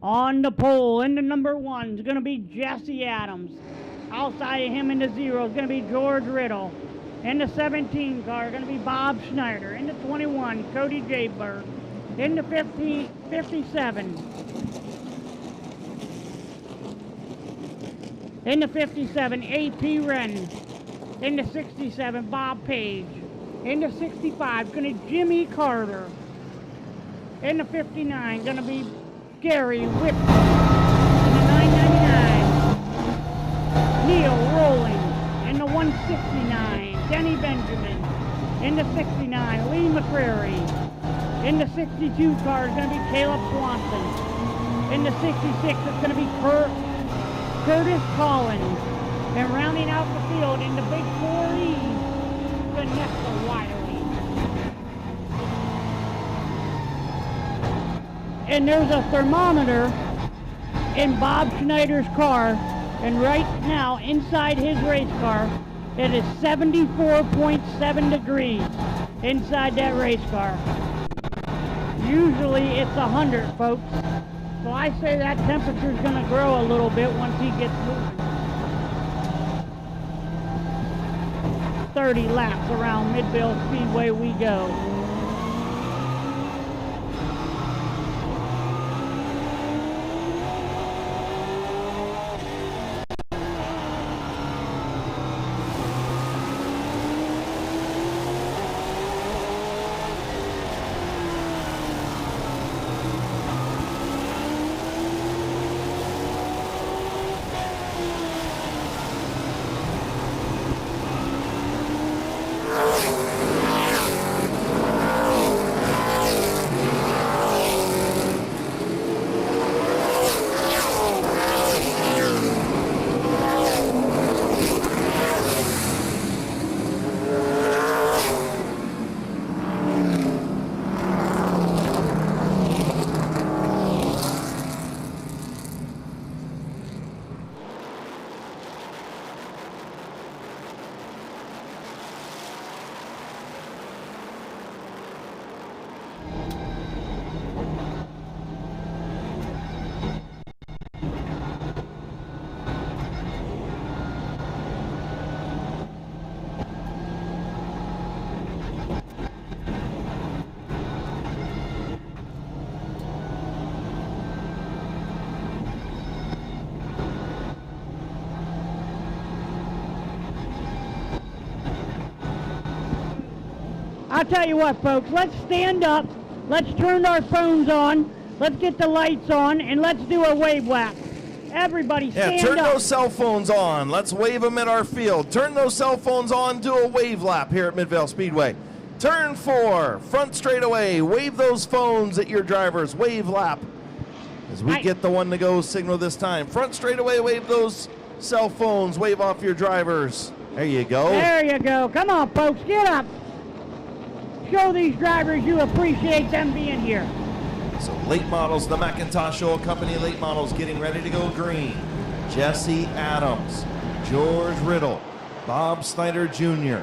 On the pole, into number 1 is going to be Jesse Adams. Outside of him in the 0 is going to be George Riddle. In the 17 car is going to be Bob Schneider. In the 21, Cody Jayberg. In the 57. In the 57, A.P. Wren. In the 67, Bob Page. In the 65, going to Jimmy Carter. In the 59, going to be Gary Whip. In the 999, Neil Rowling. In the 169, Denny Benjamin. In the 69, Lee McCrary. In the 62 car is going to be Caleb Swanson. In the 66, it's going to be Curtis Collins. And rounding out the field in the big 4E, Vanessa Wiley. And there's a thermometer in Bob Schneider's car, and right now inside his race car it is 74.7 degrees inside that race car. Usually it's 100, folks, so I say that temperature is going to grow a little bit once he gets moving. 30 laps around Midvale Speedway we go. I'll tell you what, folks, let's stand up, let's turn our phones on, let's get the lights on, and let's do a wave lap. Everybody stand up. Yeah, turn those cell phones on. Let's wave them at our field. Turn those cell phones on, do a wave lap here at Midvale Speedway. Turn 4, front straightaway. Wave those phones at your drivers. Wave lap. As we get the one to go signal this time. Front straightaway, wave those cell phones. Wave off your drivers. There you go. There you go. Come on, folks, get up. Show these drivers you appreciate them being here. So late models, the McIntosh Oil Company late models getting ready to go green. Jesse Adams, George Riddle, Bob Snyder Jr.,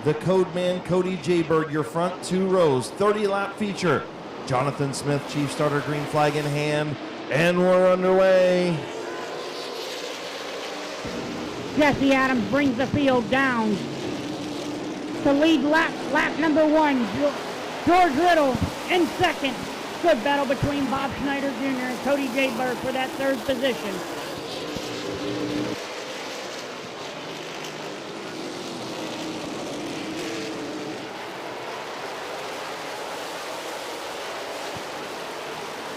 the code man Cody Jayberg, your front 2 rows, 30-lap feature. Jonathan Smith, chief starter, green flag in hand, and we're underway. Jesse Adams brings the field down to lead lap number 1. George Riddle in second. Good battle between Bob Schneider Jr. and Cody Jayberg for that 3rd position.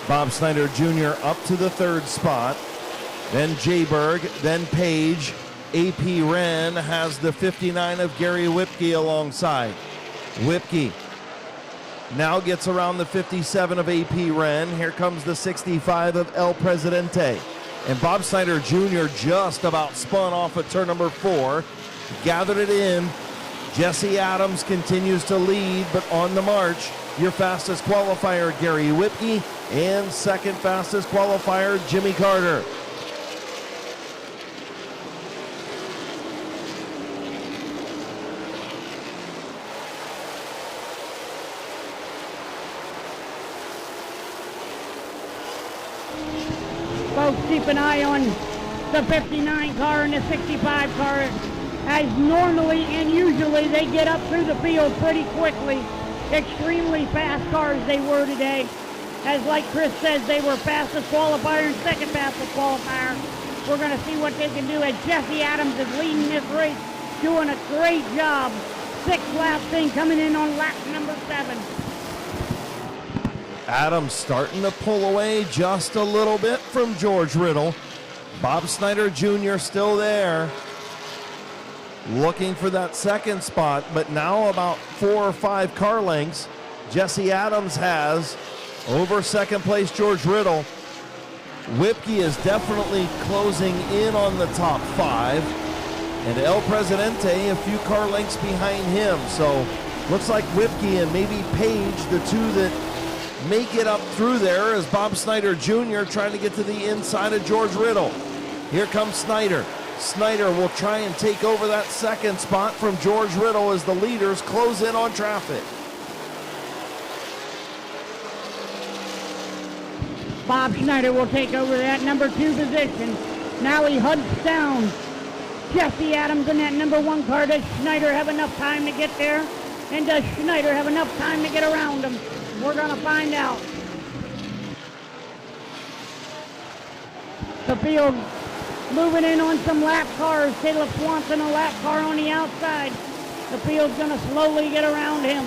Bob Snyder Jr. up to the 3rd spot. Then Jayberg, then Page. A.P. Wren has the 59 of Gary Whipke alongside. Whipke now gets around the 57 of A.P. Wren. Here comes the 65 of El Presidente. And Bob Snyder Jr. just about spun off at turn number 4. Gathered it in Jesse Adams continues to lead, but on the march, your fastest qualifier, Gary Whipke, and second fastest qualifier, Jimmy Carter. Folks, keep an eye on the 59 car and the 65 car, as normally and usually they get up through the field pretty quickly. Extremely fast cars they were today. As like Chris says, they were fastest qualifier and second fastest qualifier. We're going to see what they can do as Jesse Adams is leading this race, doing a great job. 6 lap thing coming in on lap number 7. Adams starting to pull away just a little bit from George Riddle. Bob Snyder Jr. still there, looking for that second spot, but now about 4 or 5 car lengths Jesse Adams has over second place George Riddle. Whipke is definitely closing in on the top 5, and El Presidente a few car lengths behind him. So looks like Whipke and maybe Page, the two that may get up through there, as Bob Snyder Jr. trying to get to the inside of George Riddle. Here comes Snyder. Snyder will try and take over that second spot from George Riddle as the leaders close in on traffic. Bob Schneider will take over that number 2 position. Now he hunts down Jesse Adams in that number 1 car. Does Schneider have enough time to get there? And does Schneider have enough time to get around him? We're going to find out. The field moving in on some lap cars. Caleb Swanson, a lap car on the outside. The field's going to slowly get around him.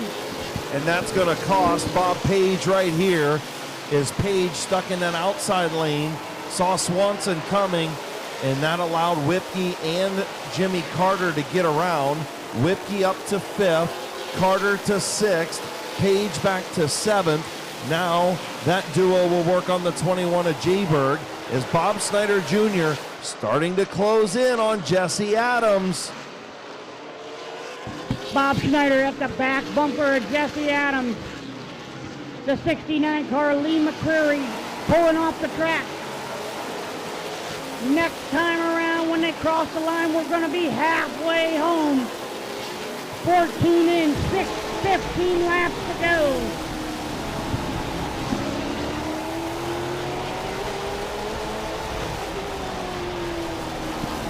And that's going to cost Bob Page right here. Is Page stuck in an outside lane, saw Swanson coming, and that allowed Whipke and Jimmy Carter to get around. Whipke up to 5th, Carter to 6th, Page back to 7th. Now that duo will work on the 21 of Jayberg as Bob Snyder Jr. starting to close in on Jesse Adams. Bob Schneider at the back bumper of Jesse Adams. The 69 car, Lee McCreary, pulling off the track. Next time around when they cross the line, we're going to be halfway home. 14 in, 15 laps to go.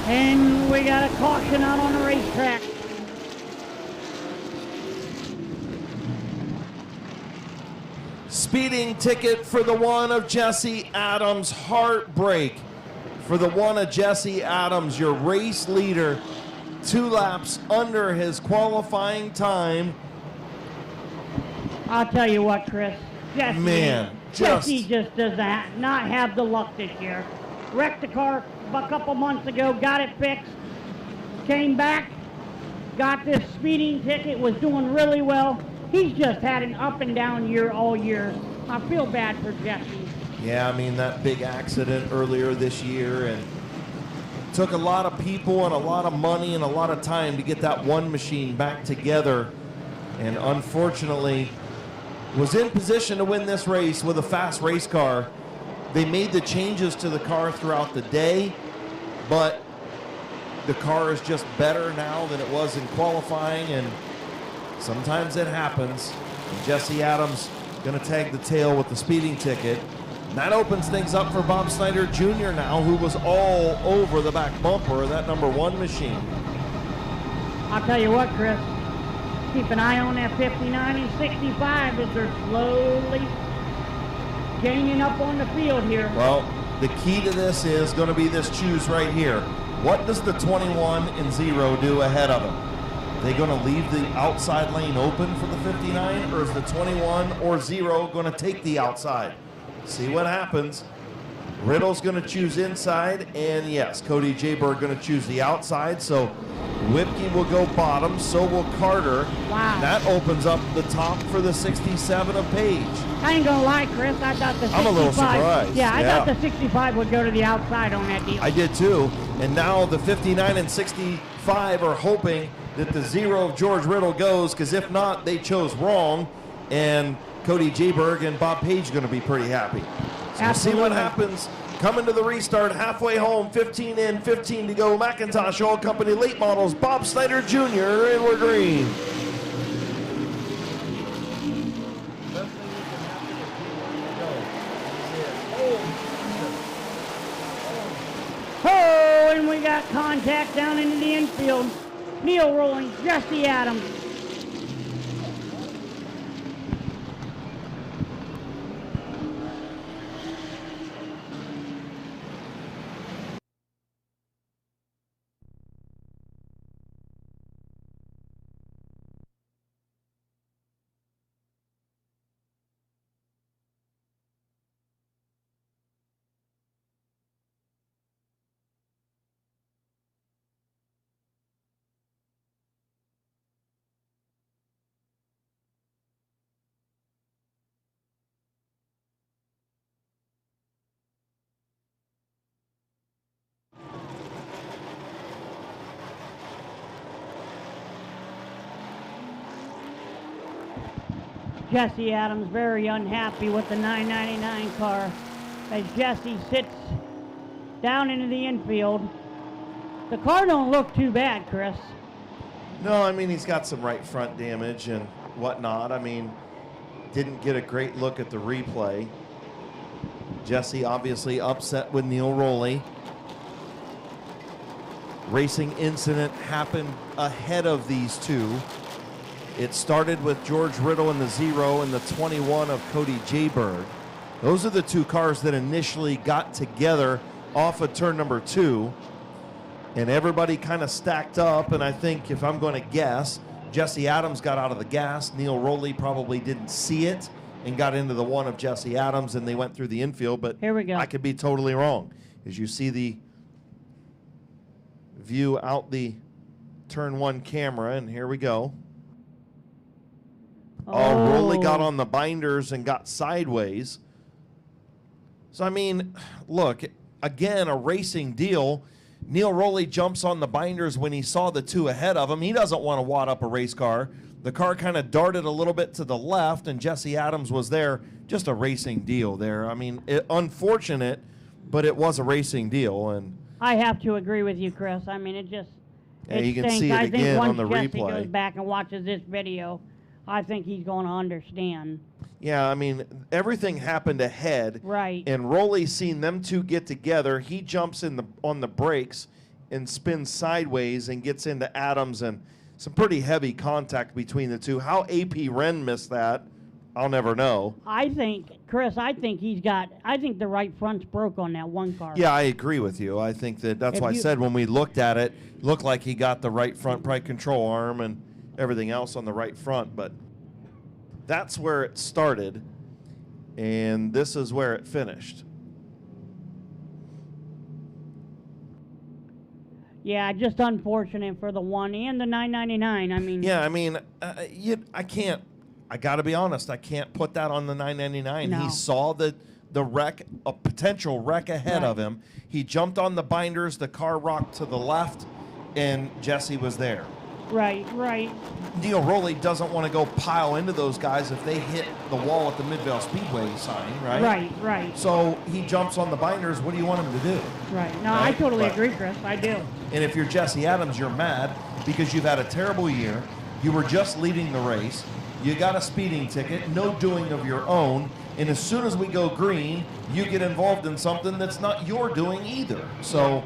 And we got a caution out on the racetrack. Speeding ticket for the one of Jesse Adams. Heartbreak for the one of Jesse Adams, your race leader. 2 laps under his qualifying time. I'll tell you what, Chris. Jesse just does not have the luck this year. Wrecked the car a couple months ago, got it fixed, came back, got this speeding ticket, was doing really well. He's just had an up and down year all year. I feel bad for Jesse. Yeah, I mean, that big accident earlier this year, and took a lot of people and a lot of money and a lot of time to get that one machine back together, and unfortunately was in position to win this race with a fast race car. They made the changes to the car throughout the day, but the car is just better now than it was in qualifying, and sometimes it happens. And Jesse Adams going to tag the tail with the speeding ticket. And that opens things up for Bob Snyder Jr. now, who was all over the back bumper of that number 1 machine. I'll tell you what, Chris. Keep an eye on that 59 and 65 as they're slowly gaining up on the field here. Well, the key to this is going to be this choose right here. What does the 21 and 0 do ahead of him? Are they going to leave the outside lane open for the 59, or is the 21 or 0 going to take the outside? See what happens. Riddle's going to choose inside, and yes, Cody Jayberg going to choose the outside, so Whipke will go bottom, so will Carter. Wow. That opens up the top for the 67 of Page. I ain't gonna lie, Chris, I thought the 65. I'm a little surprised. Yeah, I thought the 65 would go to the outside on that deal. I did too, and now the 59 and 65 are hoping that the 0 of George Riddle goes, because if not, they chose wrong, and Cody Jayberg and Bob Page are going to be pretty happy. So we'll see what happens. Coming to the restart, halfway home, 15 in, 15 to go. McIntosh Oil Company late models, Bob Snyder Jr., and we're green. Oh, and we got contact down into the infield. Neil rolling, Jesse Adams. Jesse Adams very unhappy with the 999 car as Jesse sits down into the infield. The car don't look too bad, Chris. No, I mean, he's got some right front damage and whatnot. I mean, didn't get a great look at the replay. Jesse obviously upset with Neil Rowley. Racing incident happened ahead of these two. It started with George Riddle in the 0 and the 21 of Cody Jayberg. Those are the two cars that initially got together off of turn number 2. And everybody kind of stacked up, and I think, if I'm going to guess, Jesse Adams got out of the gas. Neil Rowley probably didn't see it and got into the 1 of Jesse Adams, and they went through the infield. But here we go. I could be totally wrong. As you see the view out the turn 1 camera, and here we go. Oh, Rowley got on the binders and got sideways. So, I mean, look, again, a racing deal. Neil Rowley jumps on the binders when he saw the 2 ahead of him. He doesn't want to wad up a race car. The car kind of darted a little bit to the left, and Jesse Adams was there. Just a racing deal there. I mean, unfortunate, but it was a racing deal. And I have to agree with you, Chris. I mean, it you can stinks. see it I again think once on the Jesse replay. goes back and watches this video, I think he's going to understand. Yeah, I mean, everything happened ahead. Right. And Rowley's seen them two get together. He jumps on the brakes and spins sideways and gets into Adams, and some pretty heavy contact between the two. How AP Wren missed that, I'll never know. I think, Chris, I think the right front's broke on that one car. Yeah, I agree with you. I think that's why I said when we looked at it, looked like he got the right front probably control arm and everything else on the right front, but that's where it started, and this is where it finished. Yeah, just unfortunate for the 1 and the 999. I mean. Yeah, I mean, I can't. I got to be honest. I can't put that on the 999. No. He saw the wreck, a potential wreck ahead of him. He jumped on the binders. The car rocked to the left, and Jesse was there. Right. Neil Rowley doesn't want to go pile into those guys if they hit the wall at the Midvale Speedway sign, right? Right. So he jumps on the binders. What do you want him to do? Right. No, I totally agree, Chris. I do. And if you're Jesse Adams, you're mad because you've had a terrible year. You were just leading the race. You got a speeding ticket, no doing of your own. And as soon as we go green, you get involved in something that's not your doing either. So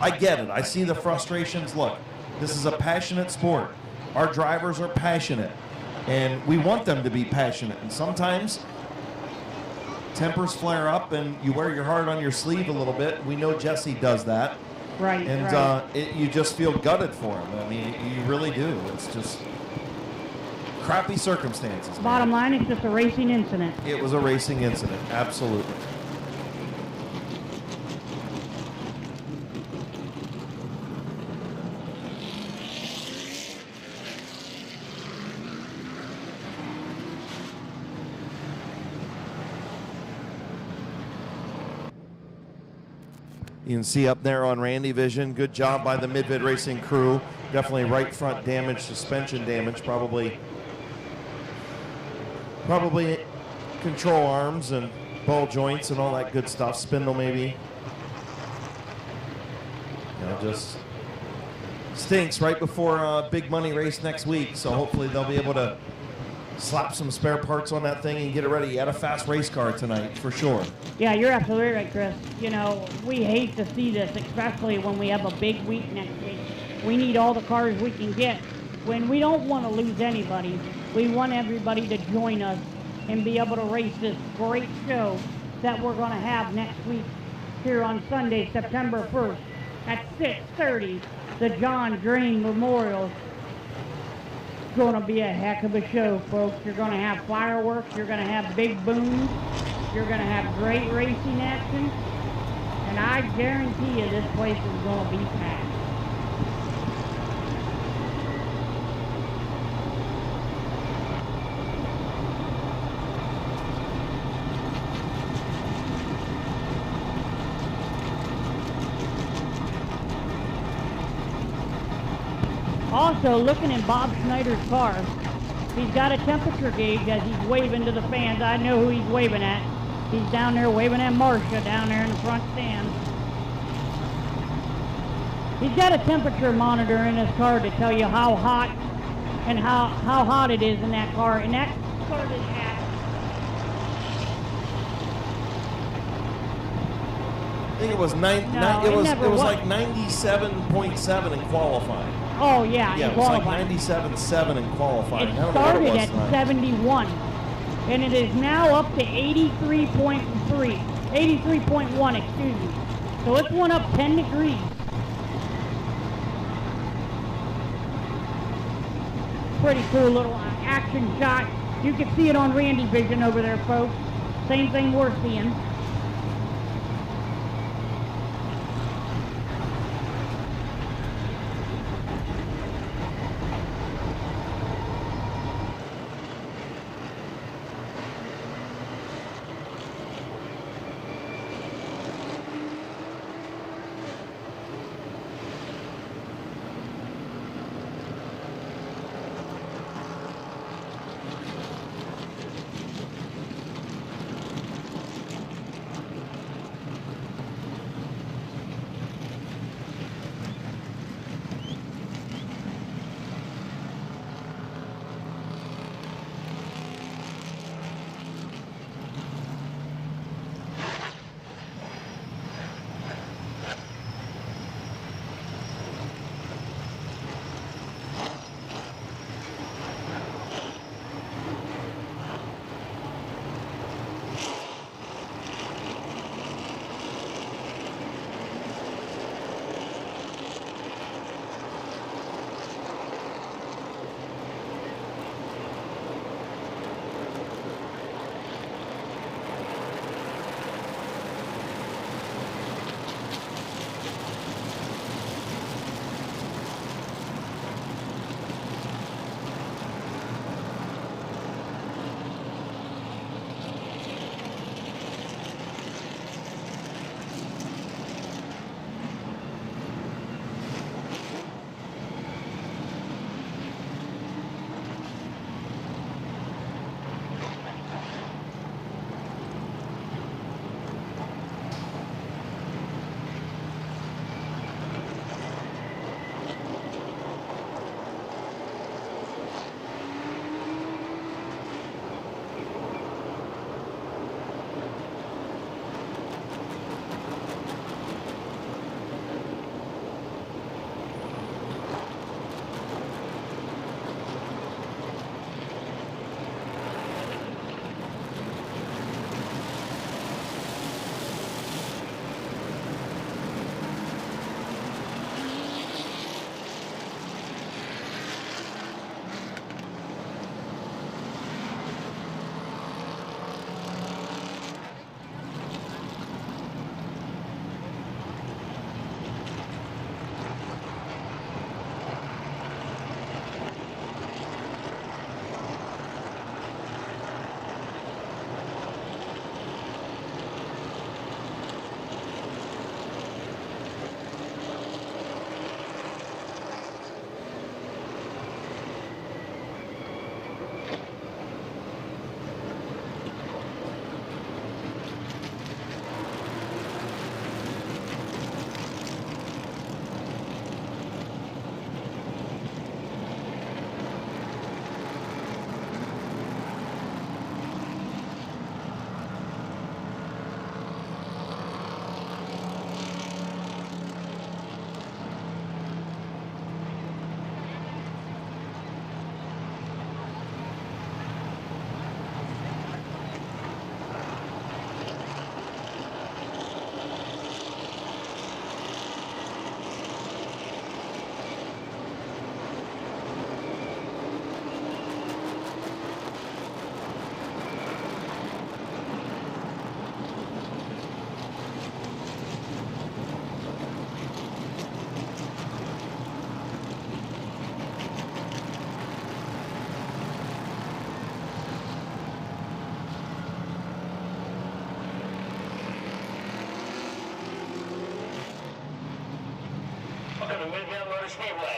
I get it. I see the frustrations. Look, this is a passionate sport. Our drivers are passionate, and we want them to be passionate. And sometimes tempers flare up, and you wear your heart on your sleeve a little bit. We know Jesse does that. Right. And you just feel gutted for him. I mean, you really do. It's just crappy circumstances. Bottom line, it's just a racing incident. It was a racing incident, absolutely. You can see up there on Randy Vision. Good job by the Mid-Vid Racing crew. Definitely right front damage, suspension damage, probably control arms and ball joints and all that good stuff. Spindle maybe. Just stinks right before a big money race next week. So hopefully they'll be able to slap some spare parts on that thing and get it ready. You had a fast race car tonight for sure. Yeah, you're absolutely right, Chris. You know, we hate to see this, especially when we have a big week next week. We need all the cars we can get. When we don't want to lose anybody, we want everybody to join us and be able to race this great show that we're going to have next week here on Sunday, September 1st at 6:30, the John Drain Memorial. It's going to be a heck of a show, folks. You're going to have fireworks, you're going to have big booms, you're going to have great racing action, and I guarantee you this place is going to be packed. Also, looking in Bob Schneider's car, he's got a temperature gauge as he's waving to the fans. I know who he's waving at. He's down there waving at Marcia down there in the front stand. He's got a temperature monitor in his car to tell you how hot and how hot it is in that car. And that started at I think it was it was like 97.7 in qualifying. Oh yeah, Yeah, in it was like qualifying. 97.7 in qualifying. It I don't know what started it was at tonight. 71, and it is now up to 83.3, 83.1, excuse me. So it's went up 10 degrees. Pretty cool little action shot. You can see it on Randy Vision over there, folks. Same thing we're seeing. Speedway.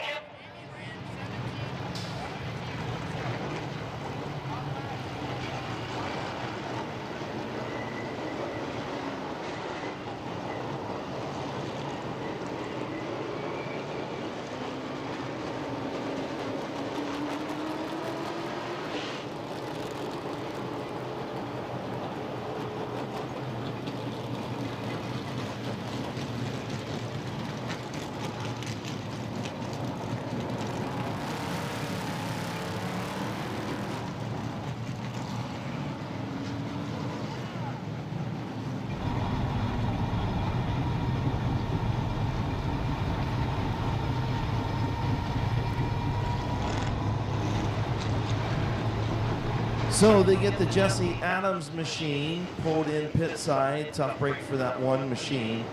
So they get the Jesse Adams machine pulled in pit side. Tough break for that one machine.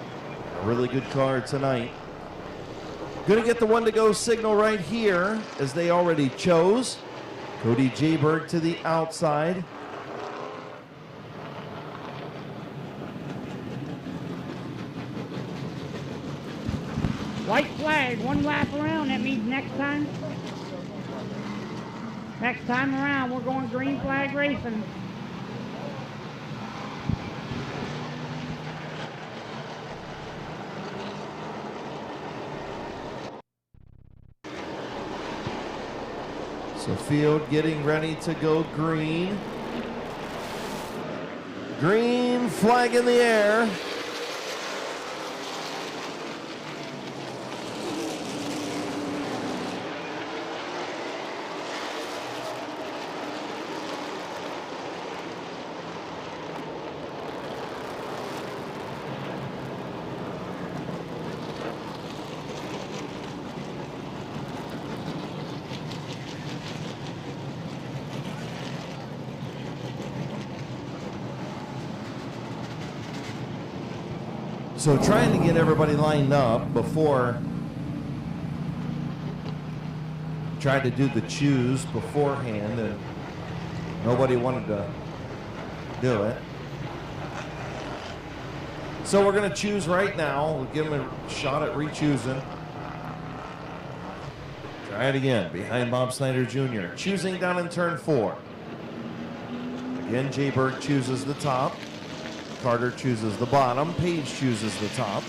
A really good car tonight. Gonna get the one to go signal right here as they already chose. Cody Jayberg to the outside. White flag, one lap around. That means next time around, we're going green flag racing. So field getting ready to go green. Green flag in the air. So trying to get everybody lined up before, tried to do the choose beforehand and nobody wanted to do it. So we're going to choose right now. We'll give them a shot at re-choosing. Try it again, behind Bob Snyder Jr. Choosing down in turn 4. Again, Jayberg chooses the top. Carter chooses the bottom. Page chooses the top.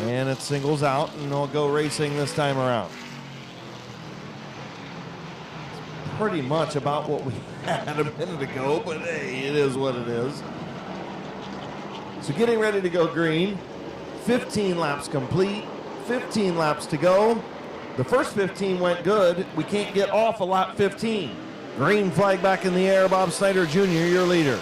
And it singles out, and they'll go racing this time around. It's pretty much about what we had a minute ago, but hey, it is what it is. So getting ready to go green. 15 laps complete. 15 laps to go. The first 15 went good. We can't get off a lap 15. Green flag back in the air. Bob Snyder Jr., your leader.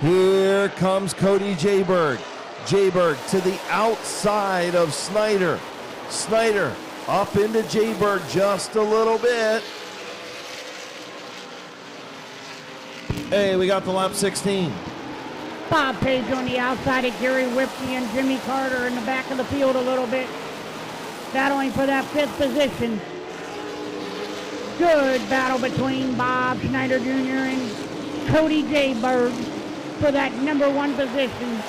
Here comes Cody Jayberg. Jayberg to the outside of Snyder. Snyder up into Jayberg just a little bit. Hey, we got the lap 16. Bob Page on the outside of Gary Whipke and Jimmy Carter in the back of the field a little bit, battling for that 5th position. Good battle between Bob Schneider Jr. and Cody Jayberg for that number 1 position.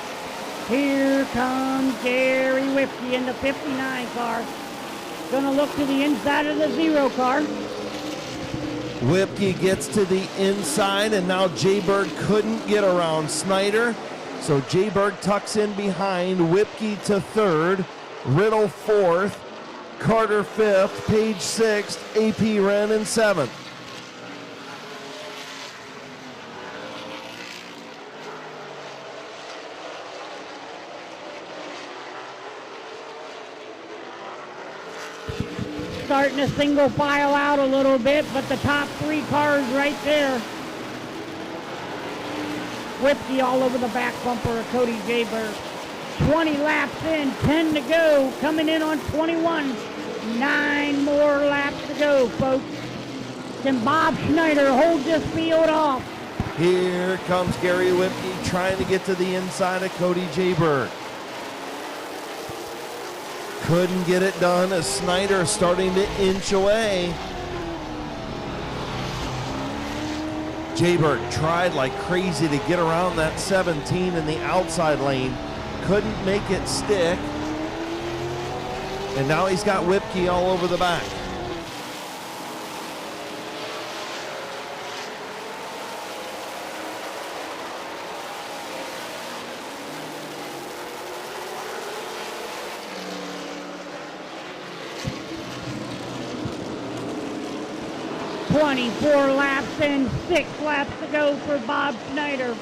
Here comes Gary Whipke in the 59 car. Gonna look to the inside of the 0 car. Whipke gets to the inside, and now Jayberg couldn't get around Snyder. So Jayberg tucks in behind. Whipke to 3rd. Riddle 4th. Carter 5th. Page 6th. AP Wren in 7th. Starting to single file out a little bit, but the top 3 cars right there. Whipke all over the back bumper of Cody Jayberg. 20 laps in, 10 to go, coming in on 21. 9 more laps to go, folks. Can Bob Schneider hold this field off? Here comes Gary Whipke trying to get to the inside of Cody Jayberg. Couldn't get it done as Snyder starting to inch away. Jayberg tried like crazy to get around that 17 in the outside lane. couldn't make it stick. And now he's got Whipkey all over the back. "24 laps and 6 laps to go for Bob Snyder.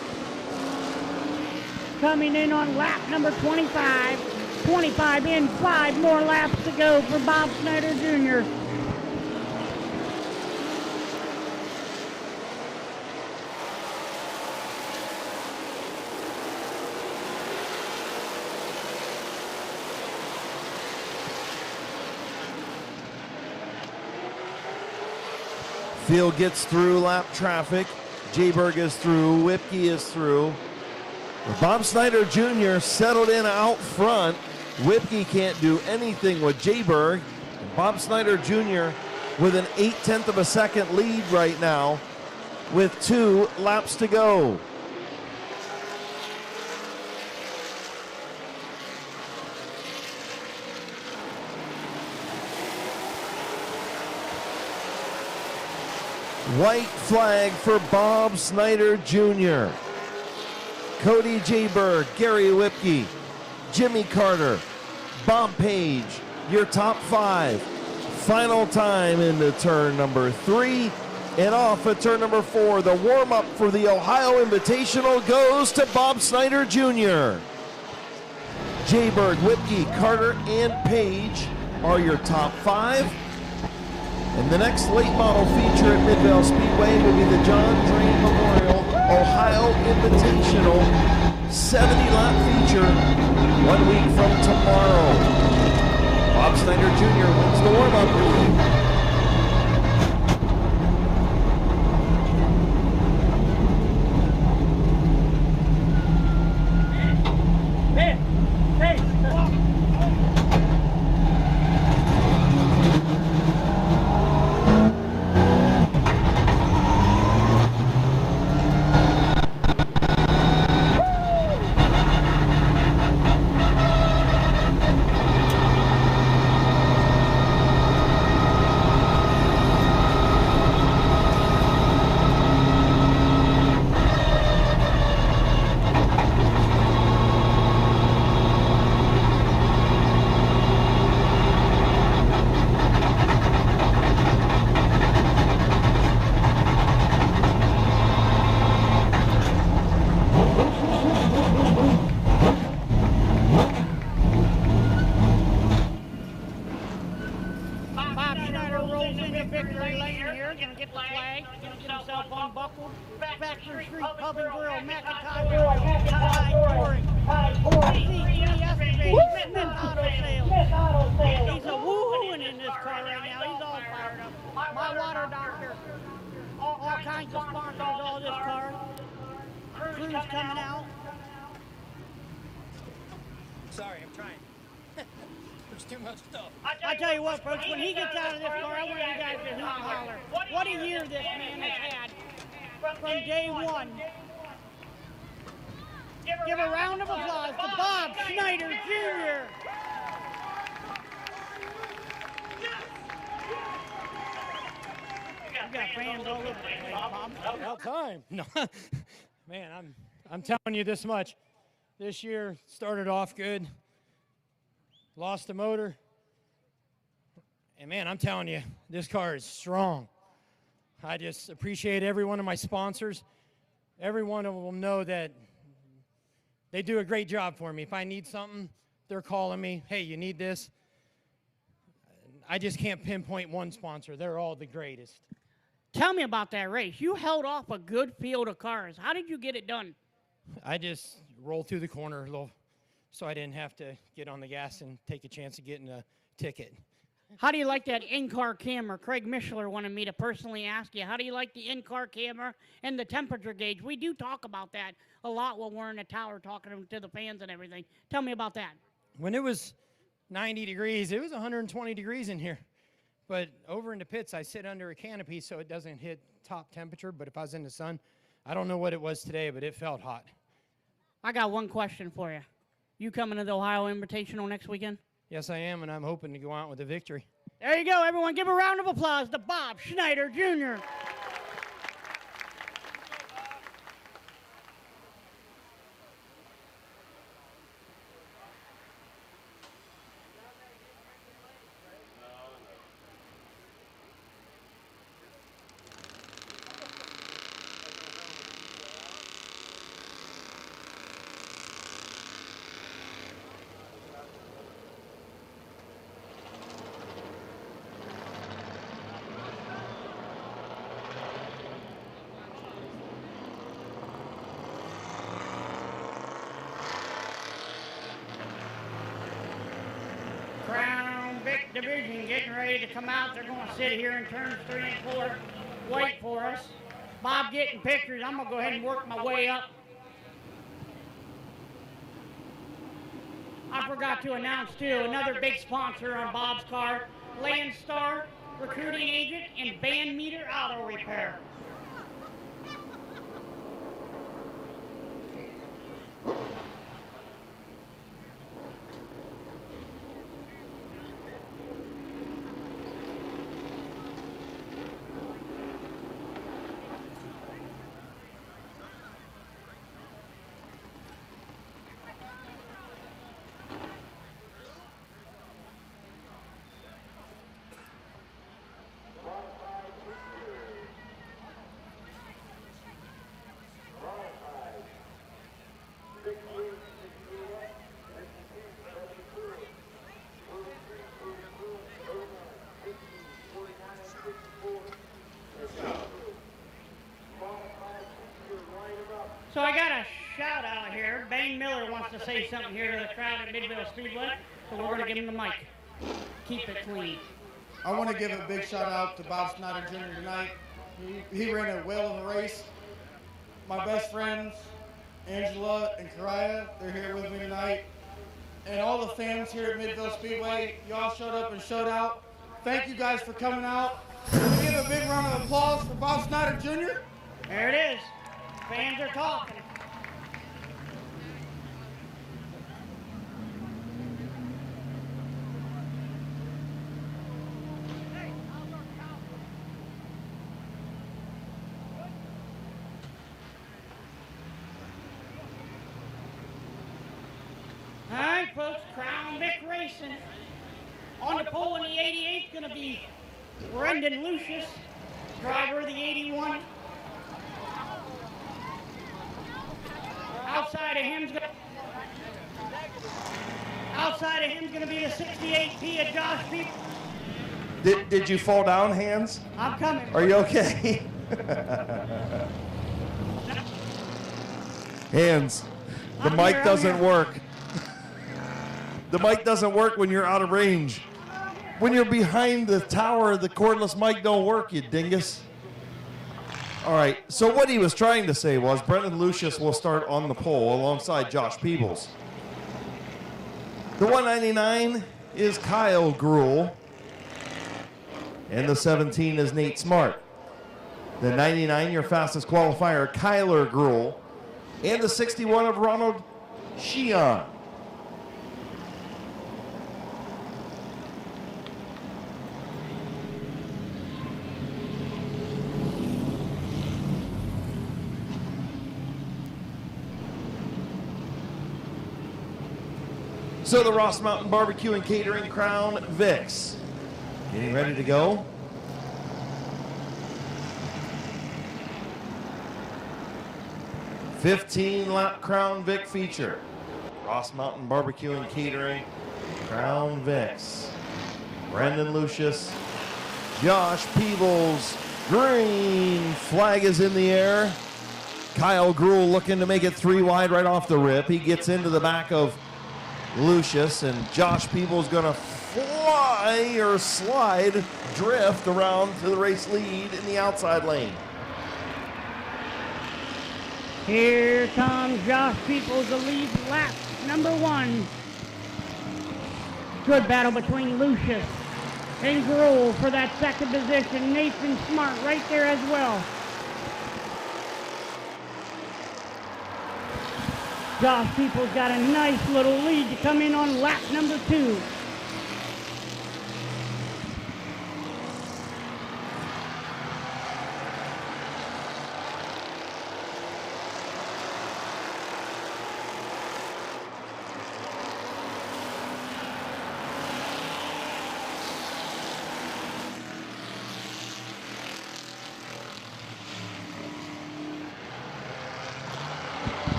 Coming in on lap number 25. 25 in, 5 more laps to go for Bob Snyder Jr. Field gets through lap traffic. Jayberg is through. Whipkey is through. Bob Snyder Jr. settled in out front. Whipkey can't do anything with Jayberg. Bob Snyder Jr. with an 0.8 of a second lead right now with 2 laps to go. White flag for Bob Snyder Jr. Cody Jayberg, Gary Whipkey, Jimmy Carter, Bob Page, your top 5. Final time into turn number 3 and off at turn number 4. The warm-up for the Ohio Invitational goes to Bob Snyder Jr. Jayberg, Whipkey, Carter, and Page are your top 5. And the next late model feature at Midvale Speedway will be the John Drain Memorial Ohio Invitational 70-lap feature 1 week from tomorrow. Bob Snyder Jr. wins the warm-up. I tell you what, folks, when he gets out of this car, I want you guys to hoot and holler. What a year this man has had from day one. Give a round of applause to Bob Snyder Jr. You got fans all over the place, Bob. About time. No, man, I'm telling you this much. This year started off good. Lost the motor. And man, I'm telling you, this car is strong. I just appreciate every one of my sponsors. Every one of them know that they do a great job for me. If I need something, they're calling me. Hey, you need this? I just can't pinpoint one sponsor. They're all the greatest. Tell me about that race. You held off a good field of cars. How did you get it done? I just rolled through the corner a little so I didn't have to get on the gas and take a chance of getting a ticket. How do you like that in-car camera? Craig Mishler wanted me to personally ask you, how do you like the in-car camera and the temperature gauge? We do talk about that a lot when we're in the tower talking to the fans and everything. Tell me about that. When it was 90 degrees, it was 120 degrees in here. But over in the pits, I sit under a canopy so it doesn't hit top temperature. But if I was in the sun, I don't know what it was today, but it felt hot. I got one question for you. You coming to the Ohio Invitational next weekend? Yes, I am, and I'm hoping to go out with a victory. There you go, everyone. Give a round of applause to Bob Schneider Jr. Crown Vic Division getting ready to come out. They're going to sit here in turns 3 and 4, wait for us. Bob getting pictures. I'm going to go ahead and work my way up. I forgot to announce, too, another big sponsor on Bob's car, Landstar Recruiting Agent and Van Meter Auto Repair. So I got a shout out here. Bane Miller wants to say something here to the crowd at Midvale Speedway, so we're going to give him the mic. Keep it clean. I want to give a big shout out to Bob Schneider Jr. tonight. He ran a whale of a race. My best friends, Angela and Karaya, they're here with me tonight. And all the fans here at Midvale Speedway, y'all showed up and showed out. Thank you guys for coming out. Can we give a big round of applause for Bob Schneider Jr.? There it is. Fans are talking. All right, folks, Crown Vic Racing. On the pole in the 88 is going to be Brendan Lucius, driver of the 81. Outside of him's going to be the 68 P of Josh People. Did you fall down, Hands? I'm coming. Are you okay? Hands, the mic doesn't work. The mic doesn't work when you're out of range. When you're behind the tower, the cordless mic don't work, you dingus. All right, so what he was trying to say was Brendan Lucius will start on the pole alongside Josh Peebles. The 199 is Kyle Gruhl, and the 17 is Nate Smart. The 99, your fastest qualifier, Kyler Gruhl, and the 61 of Ronald Sheehan. So the Ross Mountain Barbecue and Catering Crown Vics getting ready to go. $15-lap Crown Vic feature. Ross Mountain Barbecue and Catering Crown Vics. Brendan Lucius, Josh Peebles, green flag is in the air. Kyle Gruhl looking to make it 3 wide right off the rip. He gets into the back of Lucius, and Josh Peebles going to fly or slide, drift around to the race lead in the outside lane. Here comes Josh Peoples, the lead lap number 1. Good battle between Lucius and Gruhl for that second position. Nathan Smart right there as well. Josh Peoples got a nice little lead to come in on lap number 2.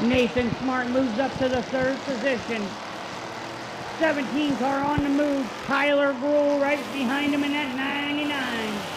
Nathan Smart moves up to the 3rd position. 17 car on the move. Tyler Gruhl right behind him in that 99.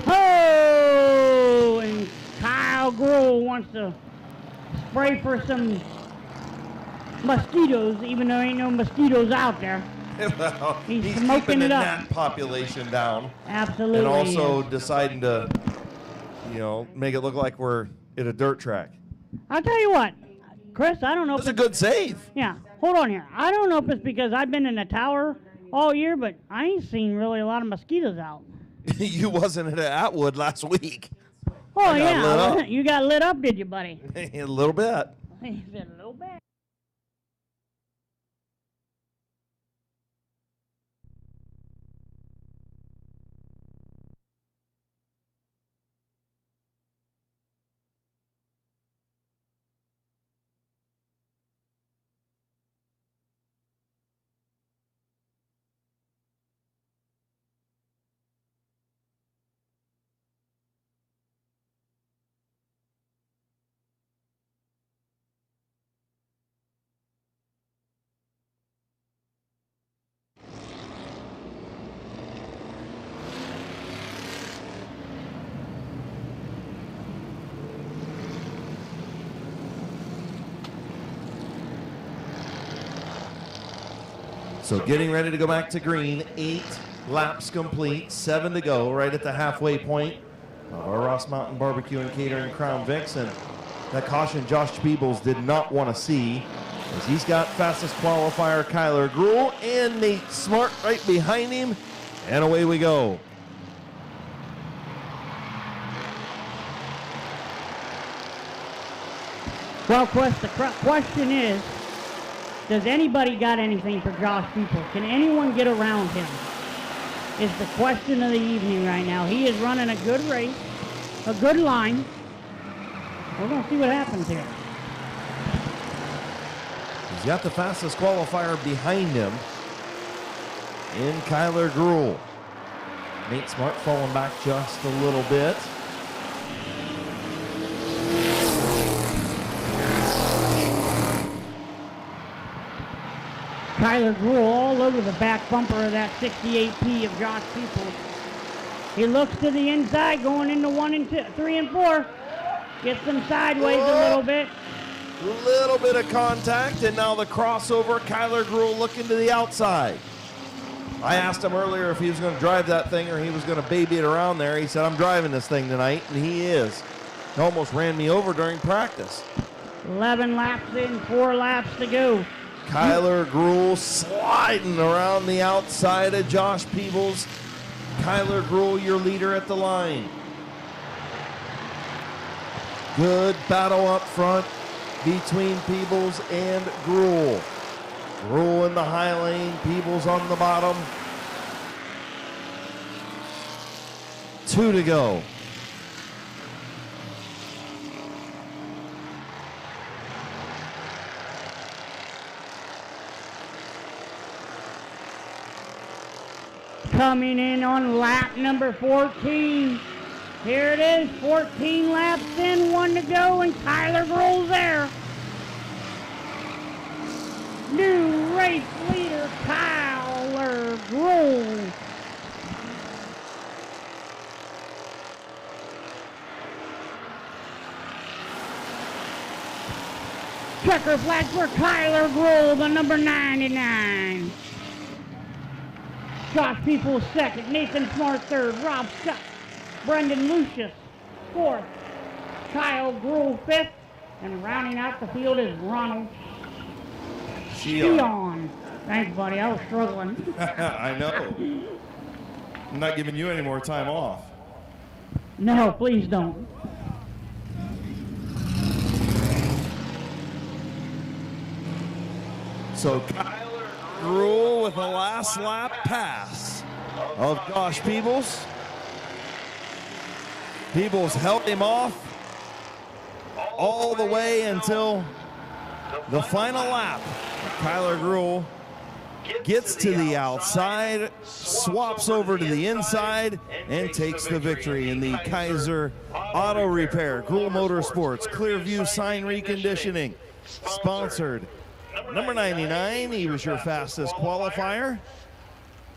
Oh, and Kyle Gruhl wants to spray for some mosquitoes, even though ain't no mosquitoes out there. Well, He's he's smoking keeping the it up. gnat population down. Absolutely. And also is. deciding to, make it look like we're at a dirt track. I'll tell you what, Chris, I don't know That's if a good save. Yeah, hold on here. I don't know if it's because I've been in the tower all year, but I ain't seen really a lot of mosquitoes out. You wasn't at Atwood last week. Oh, I got lit yeah. up. You got lit up, did you, buddy? A little bit. He said a little bit. So getting ready to go back to green. 8 laps complete, 7 to go, right at the halfway point of our Ross Mountain Barbecue and Catering Crown Vics. And that caution Josh Peebles did not want to see, as he's got fastest qualifier Kyler Gruhl and Nate Smart right behind him. And away we go. Well, Chris, the question is, does anybody got anything for Josh Peoples? Can anyone get around him? Is the question of the evening right now. He is running a good race, a good line. We're going to see what happens here. He's got the fastest qualifier behind him in Kyler Gruhl. Nate Smart falling back just a little bit. Tyler Gruhl all over the back bumper of that 68P of Josh Peoples. He looks to the inside, going into 1 and 2, 3 and 4. Gets them sideways a little bit. Little bit of contact, and now the crossover. Kyler Gruhl looking to the outside. I asked him earlier if he was going to drive that thing or he was going to baby it around there. He said, I'm driving this thing tonight, and he is. He almost ran me over during practice. 11 laps in, 4 laps to go. Kyler Gruhl sliding around the outside of Josh Peebles. Kyler Gruhl, your leader at the line. Good battle up front between Peebles and Gruhl. Gruhl in the high lane, Peebles on the bottom. 2 to go. Coming in on lap number 14. Here it is, 14 laps in, 1 to go, and Kyler Gruhl's there. New race leader, Kyler Gruhl. Checker flag for Kyler Gruhl, the number 99. Josh Peoples second, Nathan Smart third, Rob Scott, Brendan Lucius fourth, Kyle Gruhl fifth, and rounding out the field is Ronald Sheon. Thanks, buddy. I was struggling. I know. I'm not giving you any more time off. No, please don't. So Kyler Gruhl with the last lap pass of Josh Peebles. Peebles held him off all the way until the final lap. Kyler Gruhl gets to the outside, swaps over to the inside, and takes the victory in the Kaiser Auto Repair, Gruhl Motorsports, Clearview Sign Reconditioning, sponsored. Number 99, he was your fastest qualifier.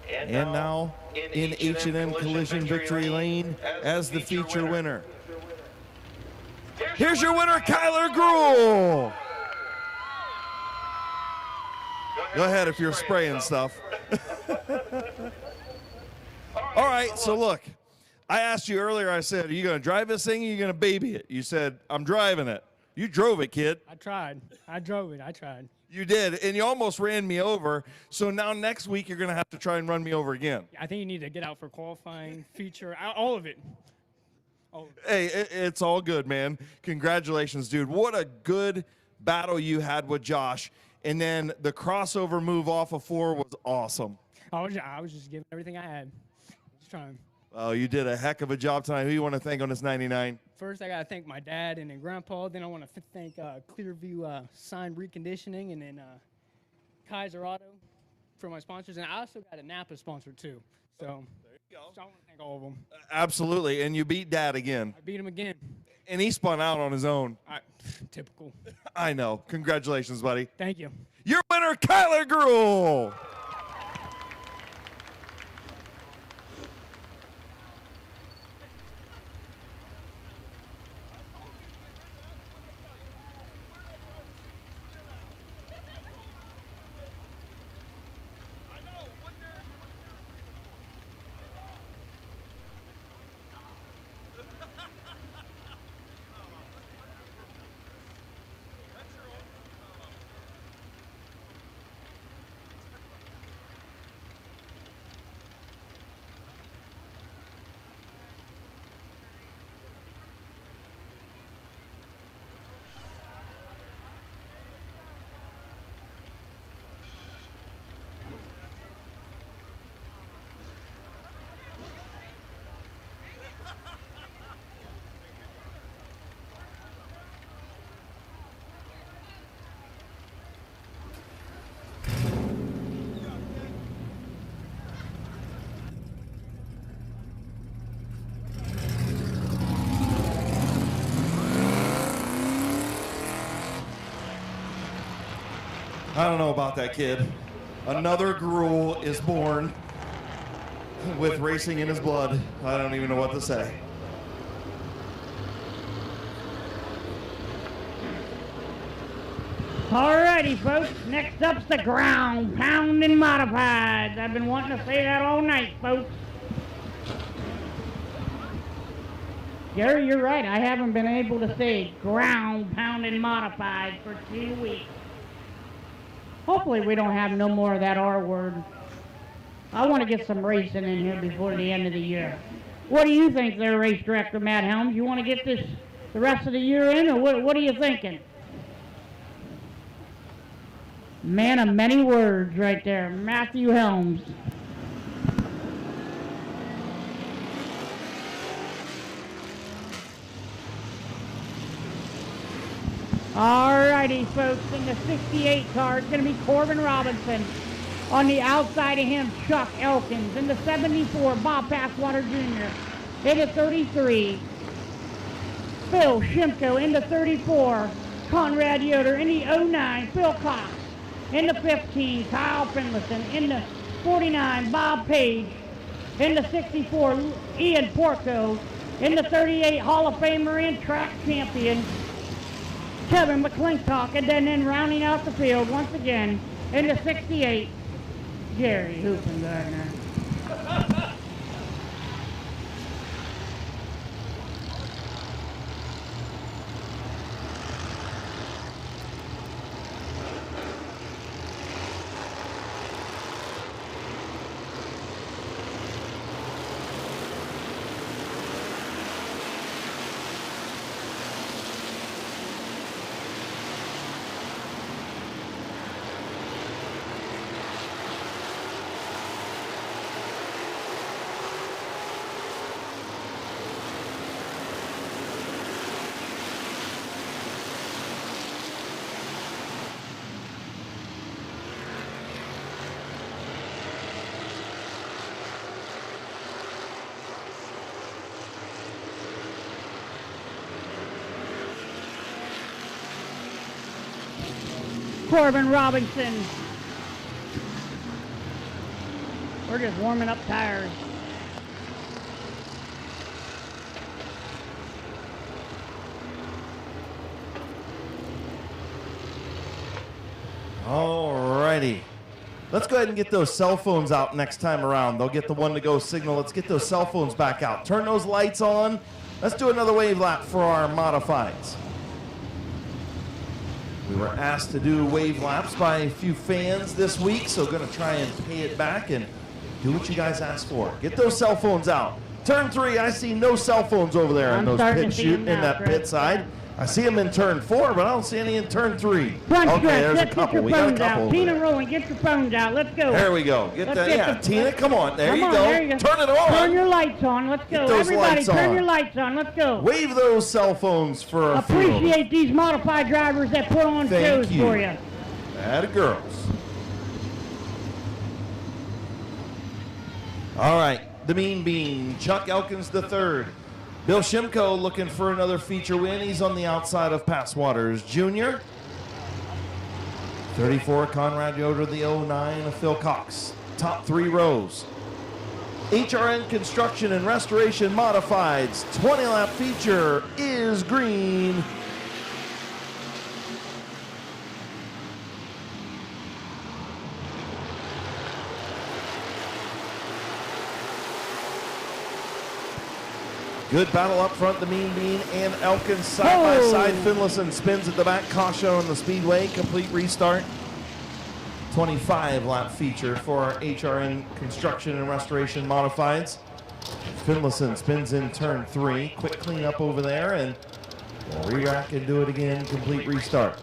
And now in H&N Collision Victory Lane as the feature winner. Here's your winner, Kyler Gruhl. Go ahead if you're spraying stuff. All right, so look, I asked you earlier, I said, are you going to drive this thing or are you going to baby it? You said, I'm driving it. You drove it, kid. I tried. I drove it. I tried. You did, and you almost ran me over. So now next week you're going to have to try and run me over again. I think you need to get out for qualifying, feature, all of it. All of it. Hey, it's all good, man. Congratulations, dude. What a good battle you had with Josh. And then the crossover move off of 4 was awesome. I was just giving everything I had. Just trying. Oh, you did a heck of a job tonight. Who you want to thank on this 99? First, I got to thank my dad and then Grandpa. Then I want to thank Clearview Sign Reconditioning and then Kaiser Auto for my sponsors. And I also got a Napa sponsor, too. So, there you go. So I want to thank all of them. Absolutely. And you beat Dad again. I beat him again. And he spun out on his own. Typical. I know. Congratulations, buddy. Thank you. Your winner, Kyler Gruhl. I don't know about that kid. Another Gruhl is born with racing in his blood. I don't even know what to say. Alrighty, folks. Next up's the ground pounding modifieds. I've been wanting to say that all night, folks. Gary, you're right. I haven't been able to say ground pounding modified for 2 weeks. Hopefully we don't have no more of that R word. I want to get some racing in here before the end of the year. What do you think there, Race Director Matt Helms? You want to get the rest of the year in, or what are you thinking? Man of many words right there, Matthew Helms. Alrighty, folks, in the 68 car, it's going to be Corbin Robinson. On the outside of him, Chuck Elkins. In the 74, Bob Passwater Jr. In the 33, Phil Shimko. In the 34, Conrad Yoder. In the 09, Phil Cox. In the 15, Kyle Finlayson. In the 49, Bob Page. In the 64, Ian Porco. In the 38, Hall of Famer and track champion, Kevin McClintock. And then rounding out the field once again, in the 68, Jerry Hoopengardner. Corbin Robinson. We're just warming up tires. Alrighty. Let's go ahead and get those cell phones out next time around. They'll get the one to go signal. Let's get those cell phones back out. Turn those lights on. Let's do another wave lap for our modifieds. We were asked to do wave laps by a few fans this week, so going to try and pay it back and do what you guys asked for. Get those cell phones out. Turn 3, I see no cell phones over there in those pit shooting in that pit side. I see them in turn 4, but I don't see any in turn 3. Okay, there's a couple. We got a couple. Tina Rowland, get your phones out. Let's go. There we go. Get that. Yeah, Tina, come on. There you go. Turn it on. Turn your lights on. Let's go. Everybody, turn your lights on. Let's go. Wave those cell phones for a few. Appreciate these modified drivers that put on shows for you. Atta girls. All right, the Mean Bean, Chuck Elkins III. Bill Shimko looking for another feature win. He's on the outside of Passwaters Jr. 34, Conrad Yoder, the 09 of Phil Cox. Top 3 rows. HRN Construction and Restoration Modifieds 20-lap feature is green. Good battle up front, the Mean Bean and Elkins side by side. Finlayson spins at the back, caution on the Speedway, complete restart. 25-lap feature for HRN Construction and Restoration Modifieds. Finlayson spins in turn 3, quick cleanup over there, and we'll re-rack and do it again, complete restart.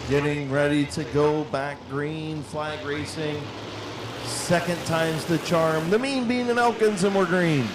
getting ready to go back green, flag racing. Second time's the charm. The Mean Bean and Elkins, and we're green.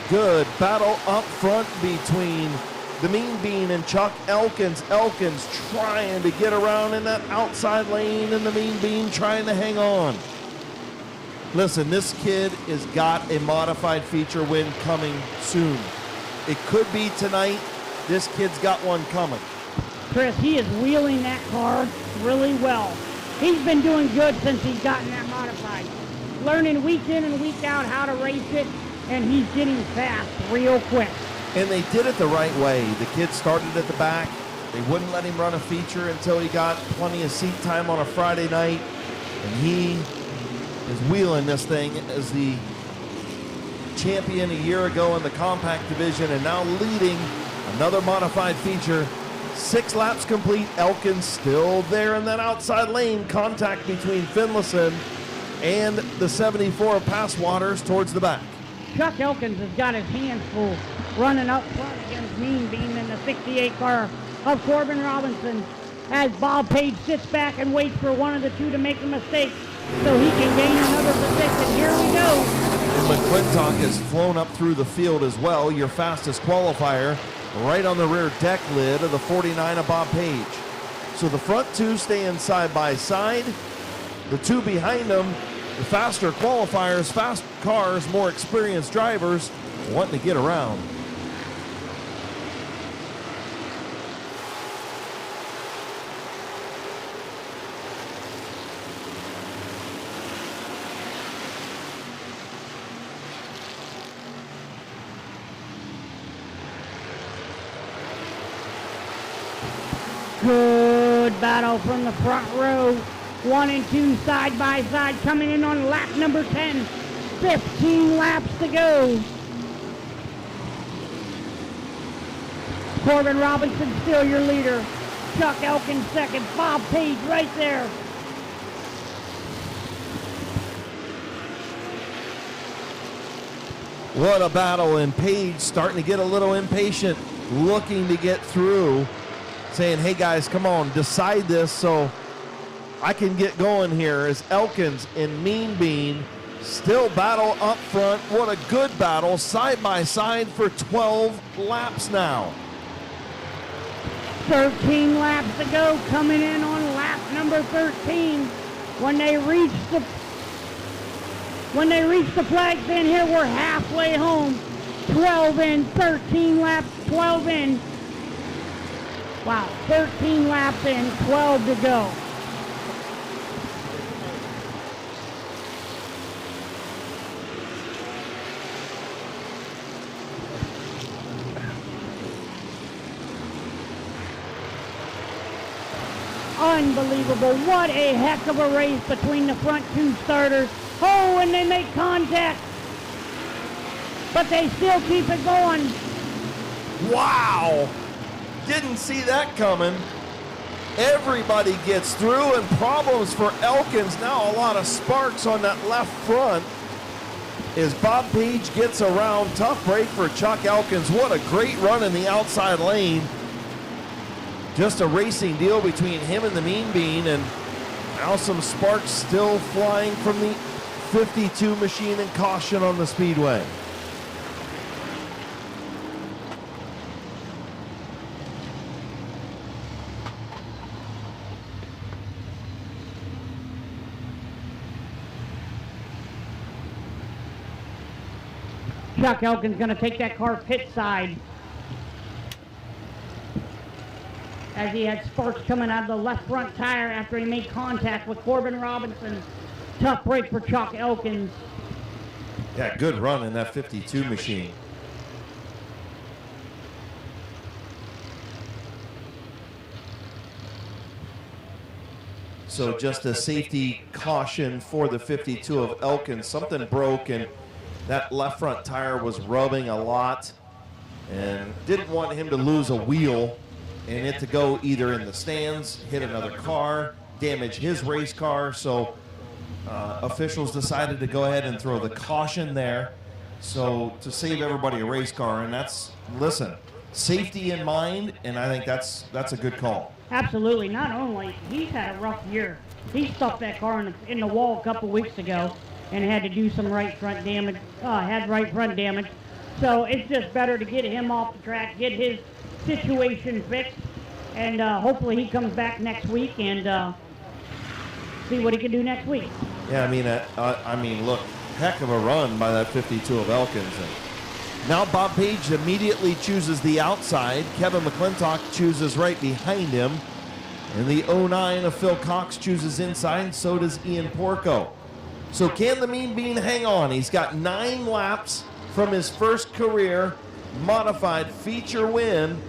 Good battle up front between the Mean Bean and Chuck Elkins. Elkins trying to get around in that outside lane, and the Mean Bean trying to hang on. Listen, this kid has got a modified feature win coming soon. It could be tonight. This kid's got one coming. Chris, he is wheeling that car really well. He's been doing good since he's gotten that modified. Learning week in and week out how to race it, and he's getting fast real quick. And they did it the right way. The kid started at the back. They wouldn't let him run a feature until he got plenty of seat time on a Friday night. And he is wheeling this thing as the champion a year ago in the compact division, and now leading another modified feature. 6 laps complete. Elkins still there in that outside lane. Contact between Finlayson and the 74 of Passwaters towards the back. Chuck Elkins has got his hands full running up front against Mean Bean in the 68 car of Corbin Robinson, as Bob Page sits back and waits for one of the two to make a mistake so he can gain another position. Here we go. And McClintock has flown up through the field as well, your fastest qualifier, right on the rear deck lid of the 49 of Bob Page. So the front two staying side by side. The two behind them, the faster qualifiers, fast cars, more experienced drivers wanting to get around. Good battle from the front row. 1 and 2 side by side coming in on lap number 10. 15 laps to go. Corbin Robinson still your leader. Chuck Elkins second. Bob Page right there. What a battle, and Page starting to get a little impatient, looking to get through, saying, hey guys, come on, decide this so I can get going here, as Elkins and Mean Bean still battle up front. What a good battle, side by side for 12 laps now. 13 laps to go, coming in on lap number 13. When they reach the flag stand here, we're halfway home. 12 in, 13 laps, 12 in. Wow, 13 laps in, 12 to go. Unbelievable. What a heck of a race between the front two starters. Oh, and they make contact. But they still keep it going. Wow. Didn't see that coming. Everybody gets through, and problems for Elkins. Now a lot of sparks on that left front as Bob Page gets around. Tough break for Chuck Elkins. What a great run in the outside lane. Just a racing deal between him and the Mean Bean, and now some sparks still flying from the 52 machine, and caution on the Speedway. Chuck Elkins going to take that car pit side, as he had sparks coming out of the left front tire after he made contact with Corbin Robinson. Tough break for Chuck Elkins. Yeah, good run in that 52 machine. So just a safety caution for the 52 of Elkins. Something broke and that left front tire was rubbing a lot, and didn't want him to lose a wheel and it to go either in the stands, hit another car, damage his race car. So officials decided to go ahead and throw the caution there, so to save everybody a race car. And that's, listen, safety in mind, and I think that's a good call. Absolutely. Not only, he's had a rough year. He stuffed that car in the wall a couple weeks ago and had to do some right front damage, had right front damage. So it's just better to get him off the track, get his situation fixed, and hopefully he comes back next week and see what he can do next week. Yeah, I mean, look, heck of a run by that 52 of Elkins. And now Bob Page immediately chooses the outside. Kevin McClintock chooses right behind him. And the 09 of Phil Cox chooses inside, and so does Ian Porco. So can the Mean Bean hang on? He's got 9 laps from his first career modified feature win.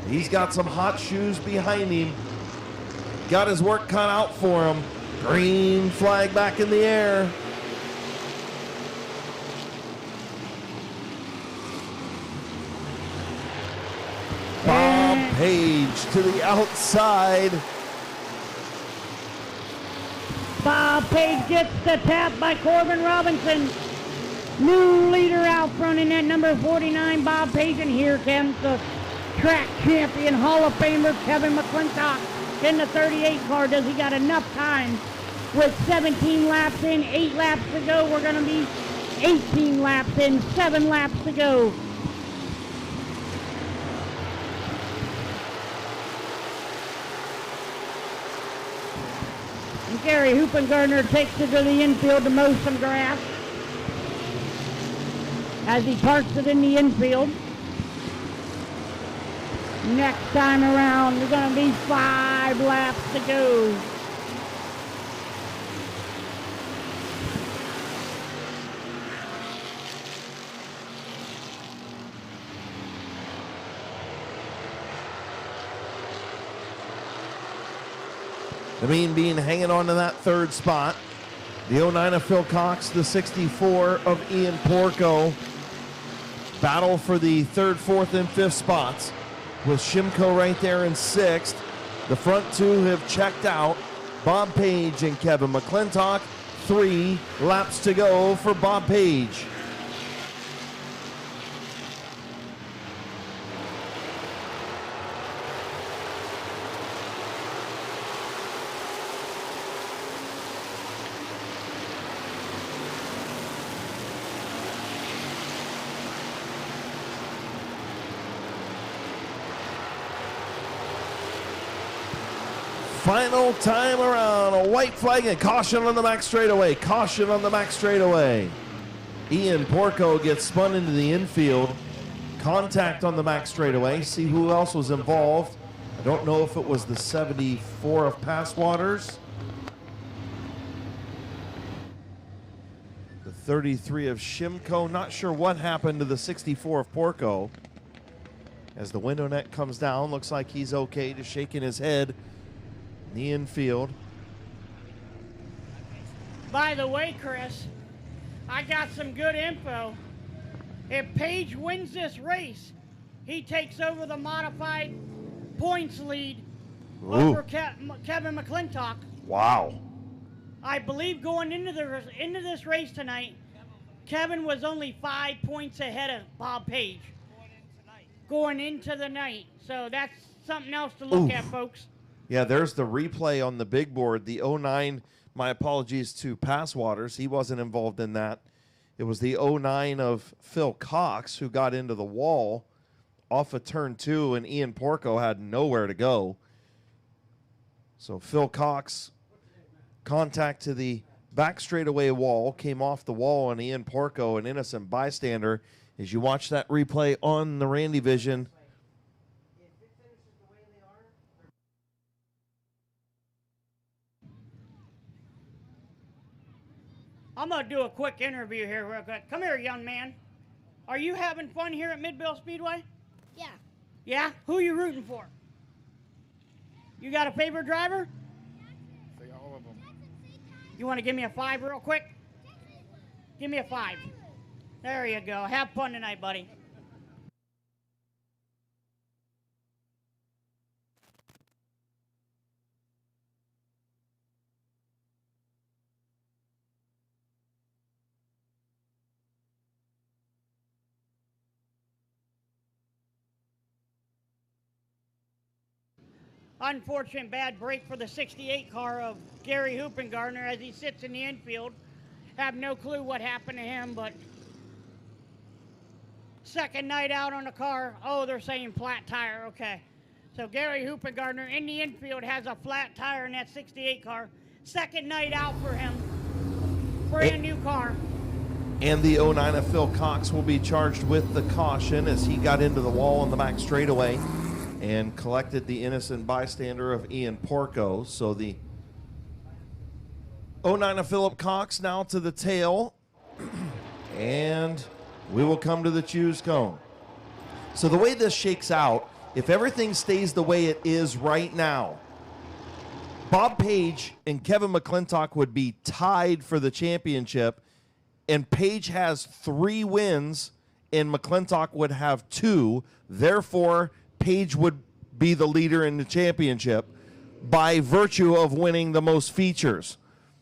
He's got some hot shoes behind him. Got his work cut out for him. Green flag back in the air. Bob Page to the outside. Bob Page gets the tap by Corbin Robinson. New leader out front in that number 49, Bob Page. And here comes the track champion, Hall of Famer, Kevin McClintock in the 38 car. Does he got enough time? With 17 laps in, 8 laps to go. We're going to be 18 laps in, 7 laps to go. And Gary Hoopengardner takes it to the infield to mow some grass as he parks it in the infield. Next time around, there's going to be 5 laps to go. The Mean Bean hanging on to that 3rd spot. The 09 of Phil Cox, the 64 of Ian Porco. Battle for the 3rd, 4th, and 5th spots with Shimko right there in 6th. The front 2 have checked out. Bob Page and Kevin McClintock. 3 laps to go for Bob Page. Final time around, a white flag and caution on the back straightaway. Caution on the back straightaway. Ian Porco gets spun into the infield. Contact on the back straightaway. See who else was involved. I don't know if it was the 74 of Passwaters. The 33 of Shimko. Not sure what happened to the 64 of Porco. As the window net comes down, looks like he's okay, just shaking his head. In the infield. By the way, Chris, I got some good info. If Page wins this race, he takes over the modified points lead over Kevin McClintock. Wow. I believe going into this race tonight, Kevin was only 5 points ahead of Bob Page. Going into the night. So that's something else to look at, folks. Yeah, there's the replay on the big board. The 09, my apologies to Passwaters. He wasn't involved in that. It was the 09 of Phil Cox who got into the wall off of turn 2, and Ian Porco had nowhere to go. So Phil Cox, contact to the back straightaway wall, came off the wall, and Ian Porco, an innocent bystander. As you watch that replay on the Randy Vision, I'm going to do a quick interview here real quick. Come here, young man. Are you having fun here at Midvale Speedway? Yeah. Yeah? Who are you rooting for? You got a favorite driver? Say all of them. You want to give me a 5 real quick? Give me a 5. There you go. Have fun tonight, buddy. Unfortunate bad break for the 68 car of Gary Hoopengardner as he sits in the infield. Have no clue what happened to him, but second night out on the car. Oh, they're saying flat tire. Okay. So Gary Hoopengardner in the infield has a flat tire in that 68 car. Second night out for him. Brand new car. And the 09 of Phil Cox will be charged with the caution as he got into the wall on the back straightaway and collected the innocent bystander of Ian Porco. So the 09 of Philip Cox now to the tail. And we will come to the choose cone. So the way this shakes out, if everything stays the way it is right now, Bob Page and Kevin McClintock would be tied for the championship, and Page has 3 wins and McClintock would have 2. Therefore, Page would be the leader in the championship by virtue of winning the most features.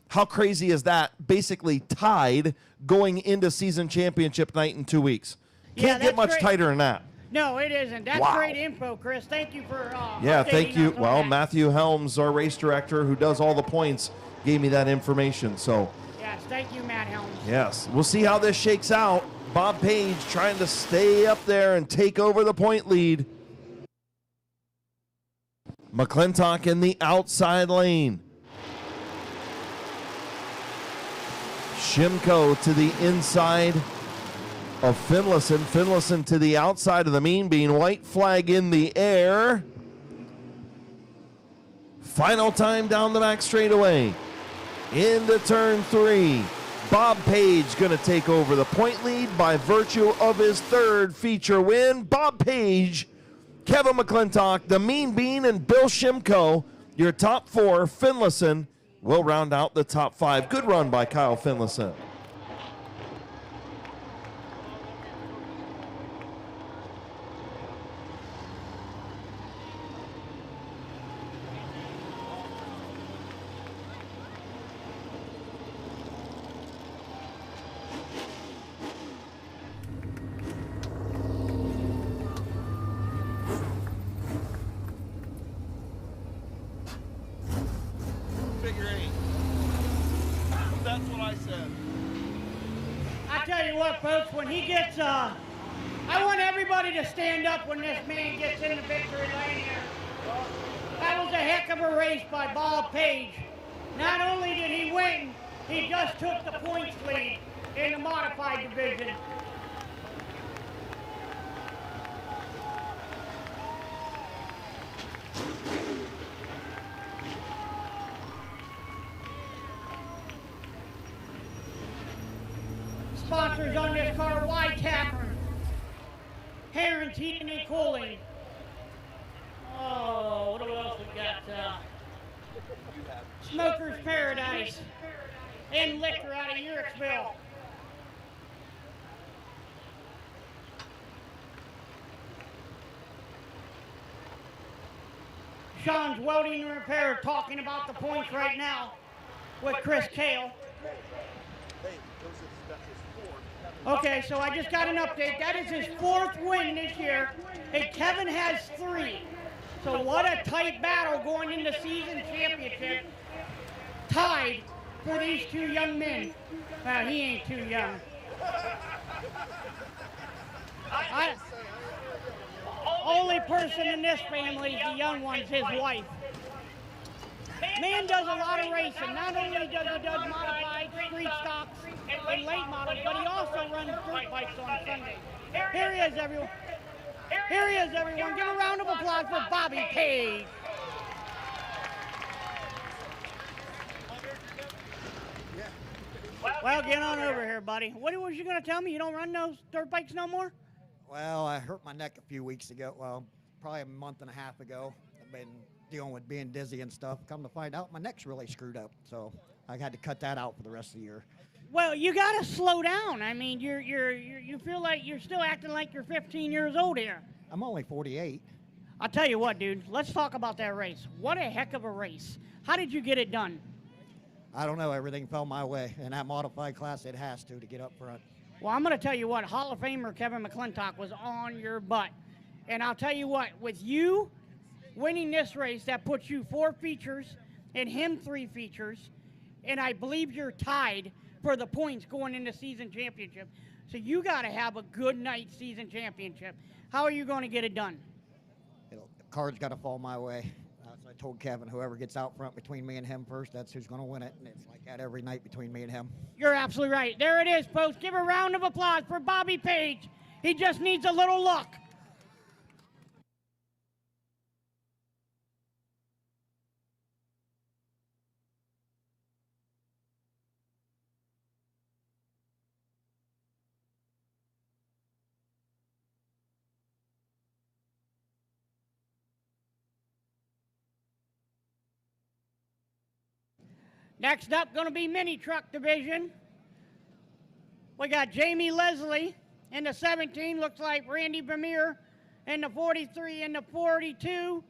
How crazy is that? Basically tied going into season championship night in 2 weeks. Can't get much tighter than that. No, it isn't. That's great info, Chris. Thank you for yeah, thank you. Well, that. Matthew Helms, our race director who does all the points, gave me that information. So yes, thank you, Matt Helms. Yes, we'll see how this shakes out. Bob Page trying to stay up there and take over the point lead. McClintock in the outside lane. Shimko to the inside of Finlayson. Finlayson to the outside of the mean bean. White flag in the air. Final time down the back straightaway. Into turn 3. Bob Page going to take over the point lead by virtue of his 3rd feature win. Bob Page, Kevin McClintock, the Mean Bean, and Bill Shimko, your top 4. Finlayson will round out the top 5. Good run by Kyle Finlayson. Figure 8. That's what I said. I tell you what, folks, when he gets, I want everybody to stand up when this man gets in the victory lane here. That was a heck of a race by Bob Page. Not only did he win, he just took the points lead in the modified division. Sponsors on this car, Y Tavern, Heron's Heating and Cooling. Oh, what else we got? Smoker's Paradise and liquor out of Uricksville. Sean's Welding and Repair talking about the points right now with Chris Kale. Okay, so I just got an update. That is his 4th win this year, and Kevin has 3. So what a tight battle going into season championship. Tied for these 2 young men. Well, he ain't too young. Only person in this family is the young one's his wife. Man does a lot of racing. Not only does he do modified street stocks and late models, but he also runs dirt bikes on Sunday. Here he is, everyone. Here he is, everyone. Give a round of applause for Bobby Page. Well, get on over here, buddy. What was you going to tell me? You don't run those dirt bikes no more? Well, I hurt my neck a few weeks ago. Well, probably a month and a half ago. I've been dealing with being dizzy and stuff. Come to find out, my neck's really screwed up. So I had to cut that out for the rest of the year. Well, you got to slow down. I mean, you feel like you're still acting like you're 15 years old here. I'm only 48. I'll tell you what, dude. Let's talk about that race. What a heck of a race. How did you get it done? I don't know. Everything fell my way. In that modified class, it has to get up front. Well, I'm going to tell you what. Hall of Famer Kevin McClintock was on your butt. And I'll tell you what. With you winning this race, that puts you 4 features and him 3 features. And I believe you're tied for the points going into season championship. So you got to have a good night season championship. How are you going to get it done? The card's got to fall my way. So I told Kevin, whoever gets out front between me and him first, that's who's going to win it. And it's like that every night between me and him. You're absolutely right. There it is, folks. Give a round of applause for Bobby Page. He just needs a little luck. Next up, going to be mini truck division. We got Jamie Leslie in the 17. Looks like Randy Vermeer in the 43 and the 42.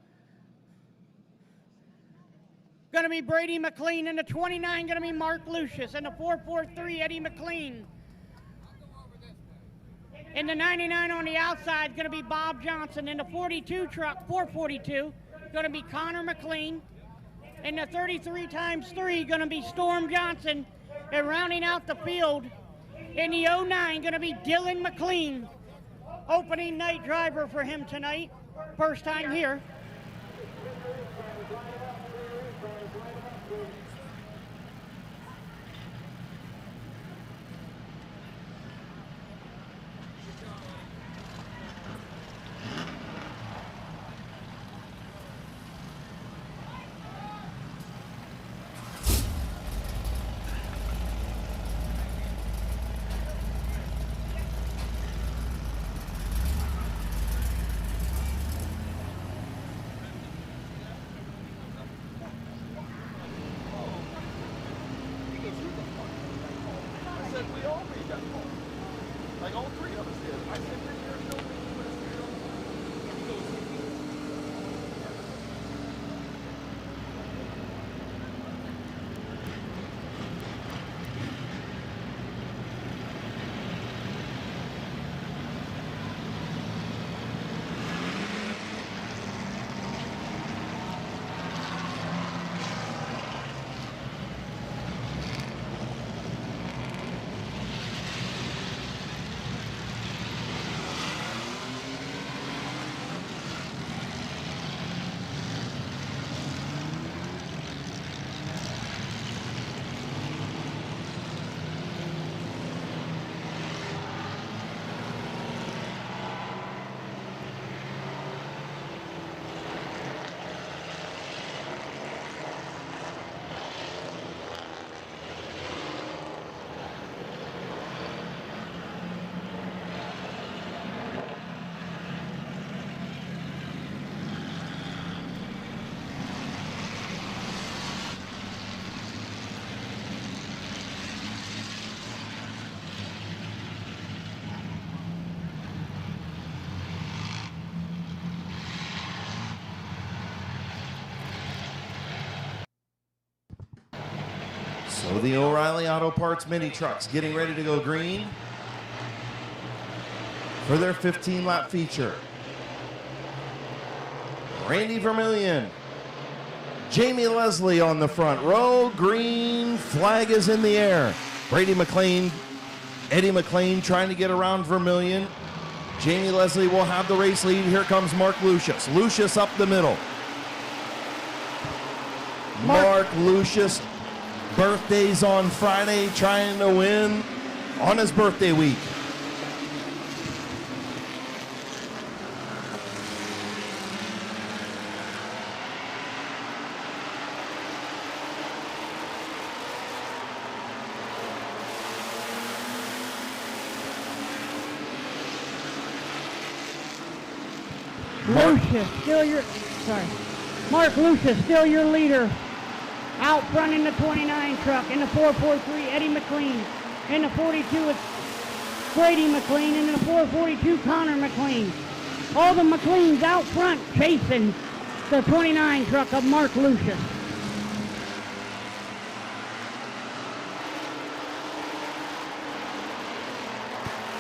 Going to be Brady McLean in the 29. Going to be Mark Lucius in the 443. Eddie McLean. In the 99 on the outside, going to be Bob Johnson. In the 42 truck, 442, going to be Connor McLean. In the 33 times 3, going to be Storm Johnson. And rounding out the field, in the 09, going to be Dylan McLean. Opening night driver for him tonight. First time here. So the O'Reilly Auto Parts mini trucks getting ready to go green for their 15-lap feature. Randy Vermillion, Jamie Leslie on the front row. Green flag is in the air. Brady McLean, Eddie McLean trying to get around Vermillion. Jamie Leslie will have the race lead. Here comes Mark Lucius. Lucius up the middle. Mark Lucius, birthday's on Friday, trying to win on his birthday week. Lucius, still your, Mark Lucius, still your leader. Out front in the 29 truck. In the 443, Eddie McLean. In the 42, it's Brady McLean. In the 442, Connor McLean. All the McLeans out front chasing the 29 truck of Mark Lucius.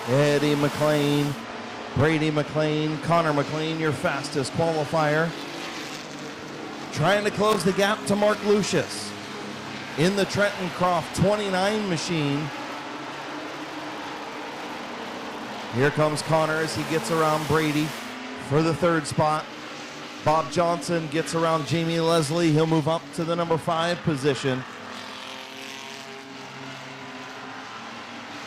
Eddie McLean, Brady McLean, Connor McLean, your fastest qualifier. Trying to close the gap to Mark Lucius in the Trenton Croft 29 machine. Here comes Connor as he gets around Brady for the third spot. Bob Johnson gets around Jamie Leslie. He'll move up to the number 5 position.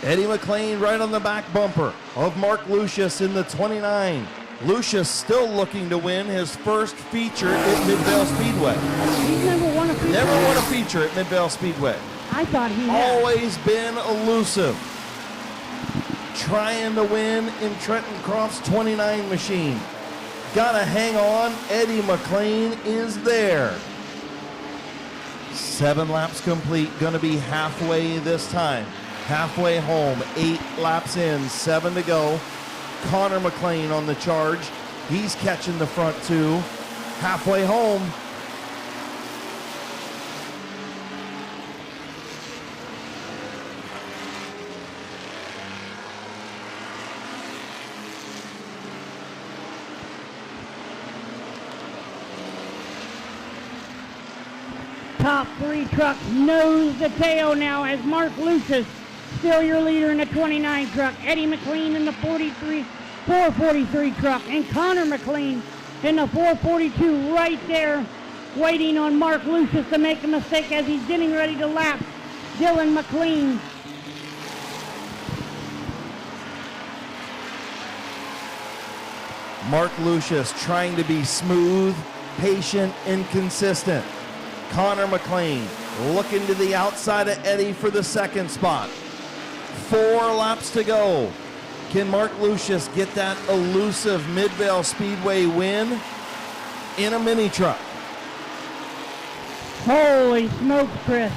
Eddie McLean right on the back bumper of Mark Lucius in the 29. Lucius still looking to win his first feature at Midvale Speedway. He's never won a feature. Never won a feature at Midvale Speedway. I thought he had. Always been elusive. Trying to win in Trenton Croft's 29 machine. Gotta hang on. Eddie McLean is there. 7 laps complete. Gonna be halfway this time. Halfway home. 8 laps in. 7 to go. Connor McLean on the charge. He's catching the front 2. Halfway home. Top 3 trucks nose to tail now as Mark Lucius still your leader in the 29 truck. Eddie McLean in the 443 truck. And Connor McLean in the 442 right there waiting on Mark Lucius to make a mistake as he's getting ready to lap Dylan McLean. Mark Lucius trying to be smooth, patient, and consistent. Connor McLean looking to the outside of Eddie for the second spot. 4 laps to go. Can Mark Lucius get that elusive Midvale Speedway win in a mini truck? Holy smokes, Chris.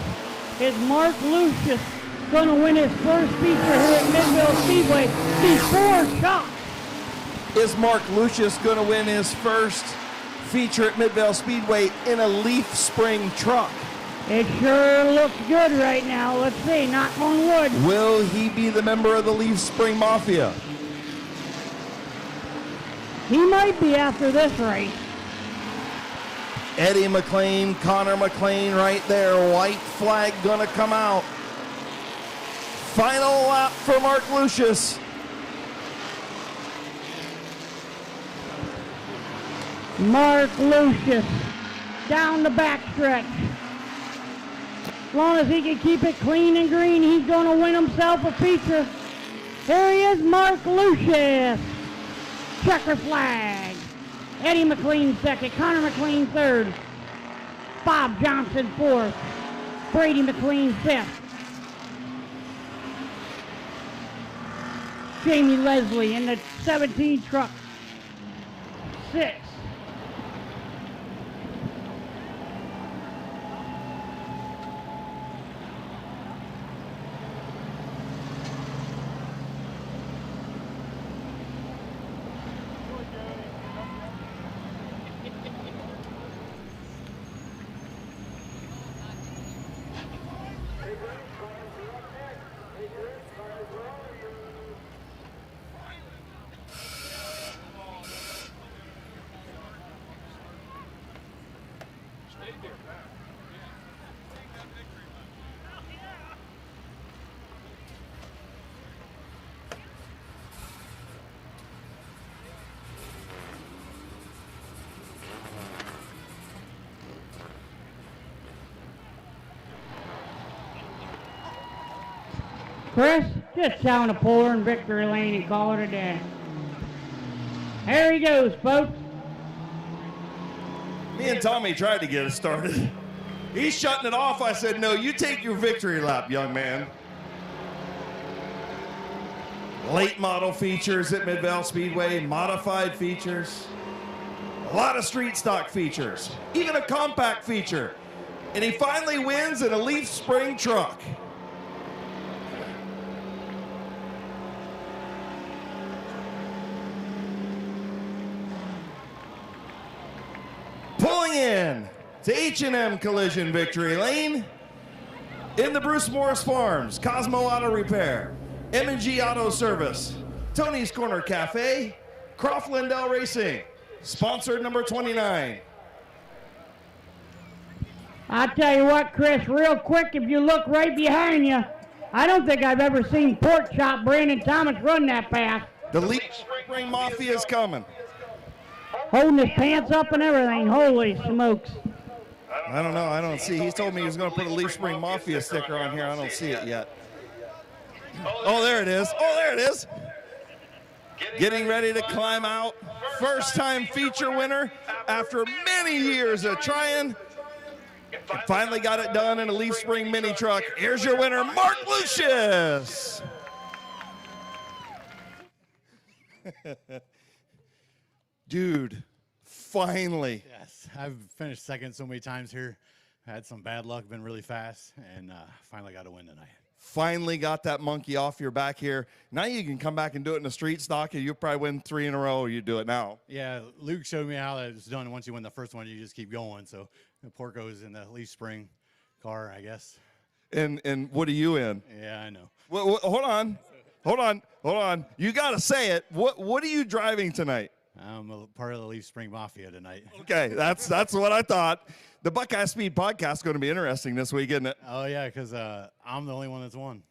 Is Mark Lucius going to win his first feature here at Midvale Speedway before shock? Is Mark Lucius going to win his first feature at Midvale Speedway in a leaf spring truck? It sure looks good right now. Let's see, knock on wood. Will he be the member of the Leaf Spring Mafia? He might be after this race. Eddie McLean, Connor McLean right there. White flag gonna come out. Final lap for Mark Lucius. Mark Lucius down the backstretch. As long as he can keep it clean and green, he's going to win himself a feature. Here he is, Mark Lucius. Checker flag. Eddie McLean second, Connor McLean third, Bob Johnson fourth, Brady McLean fifth, Jamie Leslie in the 17 truck sixth. Chris, just down the puller in victory lane and call it a day. There he goes, folks. Me and Tommy tried to get it started. He's shutting it off. I said, no, you take your victory lap, young man. Late model features at Midvale Speedway, modified features. A lot of street stock features, even a compact feature. And he finally wins in a Leaf Spring truck. Pulling in to H&M Collision Victory Lane, in the Bruce Morris Farms, Cosmo Auto Repair, M&G Auto Service, Tony's Corner Cafe, Croft Lindell Racing, sponsored number 29. I tell you what, Chris, real quick, if you look right behind you, I don't think I've ever seen Pork Chop Brandon Thomas run that fast. The Leaf Spring Mafia is coming. Holding his pants up and everything. Holy smokes. I don't know. I don't see. He told me he was going to put a Leaf Spring Mafia sticker on here. I don't see it yet. Oh, there it is. Oh, there it is. Getting ready to climb out. First time feature winner after many years of trying. Finally got it done in a Leaf Spring mini truck. Here's your winner, Mark Lucius. Dude, finally. Yes, I've finished second so many times here. Had some bad luck, been really fast, and finally got a win tonight. Finally got that monkey off your back here. Now you can come back and do it in a street stock, and you'll probably win 3 in a row, or you do it now. Yeah, Luke showed me how it's done. Once you win the first one, you just keep going. So Porco's in the Leaf Spring car, I guess. And what are you in? Yeah, I know. Well, hold on. You got to say it. What are you driving tonight? I'm a part of the Leaf Spring Mafia tonight. Okay, that's what I thought. The Buckeye Speed podcast is going to be interesting this week, isn't it? Oh, yeah, because I'm the only one that's won.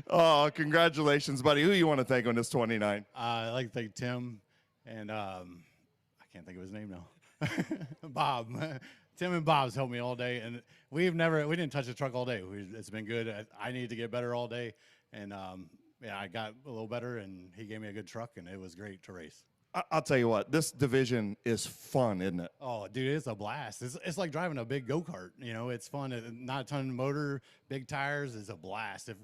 Oh, congratulations, buddy. Who you want to thank on this 29? I'd like to thank Tim and I can't think of his name now. Bob. Tim and Bob's helped me all day, and we didn't touch the truck all day. It's been good. I needed to get better all day, and yeah, I got a little better, and he gave me a good truck, and it was great to race. I'll tell you what, this division is fun, isn't it? Oh, dude, it's a blast. It's like driving a big go-kart. You know, it's fun. Not a ton of motor, big tires. It's a blast. If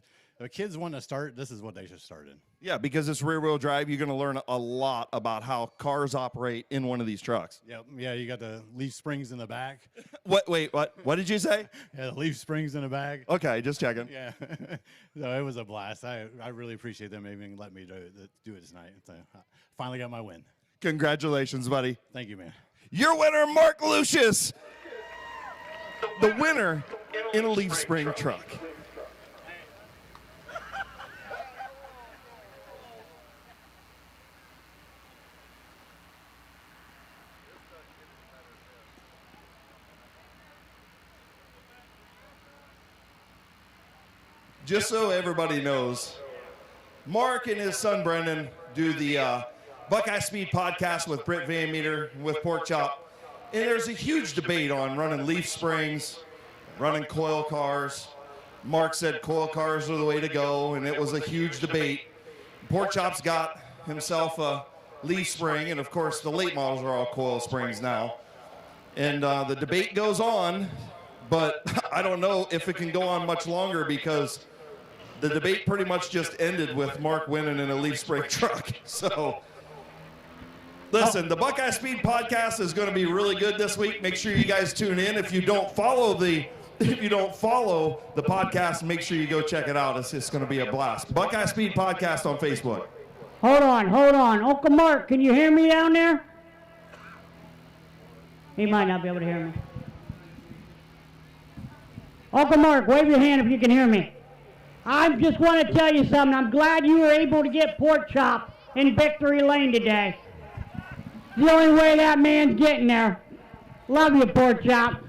kids want to start, this is what they should start in. Yeah, because it's rear-wheel drive, you're going to learn a lot about how cars operate in one of these trucks. Yep. Yeah, you got the leaf springs in the back. Wait, what? What did you say? Yeah, the leaf springs in the back. Okay, just checking. Yeah. So it was a blast. I really appreciate them even letting me do it tonight. So I finally got my win. Congratulations, buddy. Thank you, man. Your winner, Mark Lucius. The winner in a Leaf Spring truck. Just so everybody knows, Mark and his son Brendan do the Buckeye Speed podcast with Britt Van Meter, with Pork Chop. And there's a huge debate on running leaf springs, running coil cars. Mark said coil cars are the way to go, and it was a huge debate. Pork Chop's got himself a leaf spring, and of course the late models are all coil springs now. And the debate goes on, but I don't know if it can go on much longer because the debate pretty much just ended with Mark winning in a leaf spring truck. So, listen, the Buckeye Speed podcast is going to be really good this week. Make sure you guys tune in. If you don't follow the podcast, make sure you go check it out. It's going to be a blast. Buckeye Speed podcast on Facebook. Hold on. Uncle Mark, can you hear me down there? He might not be able to hear me. Uncle Mark, wave your hand if you can hear me. I just want to tell you something. I'm glad you were able to get Pork Chop in Victory Lane today. The only way that man's getting there. Love you, Pork Chop.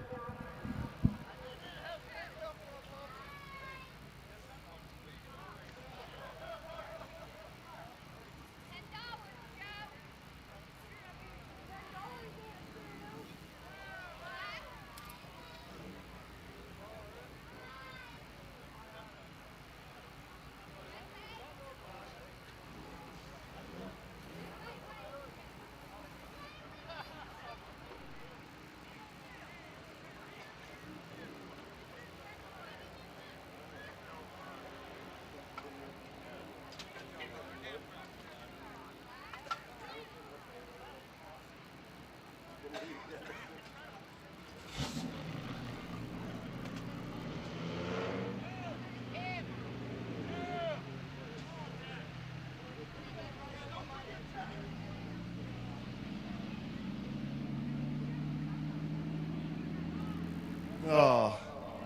Oh,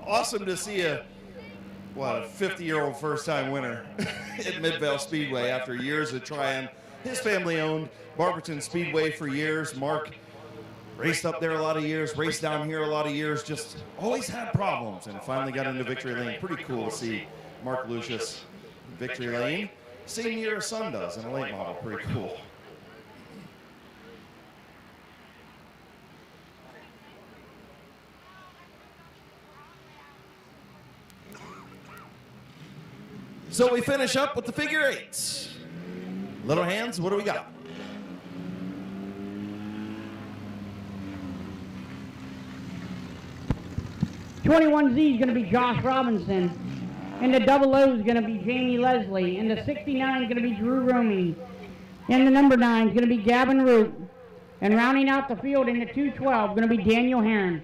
awesome to see a 50-year-old first-time winner at Midvale Speedway after years of trying. His family owned Barberton Speedway for years. Mark raced up there a lot of years, raced down here a lot of years, just always had problems, and finally got into victory lane. Pretty cool to see Mark Lucius victory lane. Same year his son does in a late model. Pretty cool. So we finish up with the figure eights. Little hands, what do we got? Z is going to be Josh Robinson. And the double O is going to be Jamie Leslie. And the 69 is going to be Drew Romey. And the number 9 is going to be Gavin Root. And rounding out the field in the 212 going to be Daniel Heron.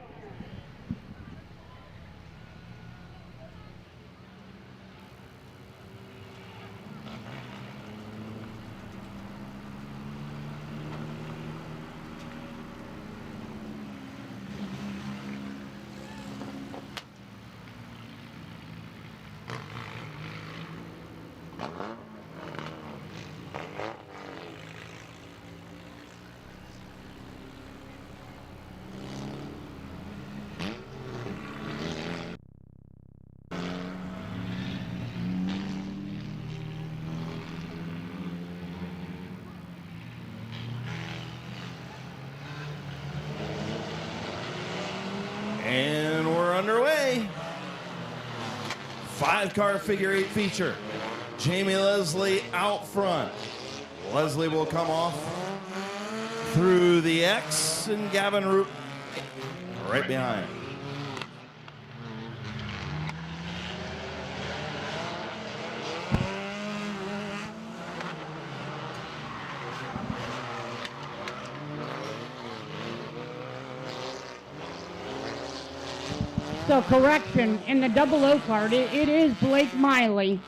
And we're underway. 5-car figure 8 feature. Jamie Leslie out front. Leslie will come off through the X, and Gavin Root right behind. So correction, in the double O card, it is Blake Miley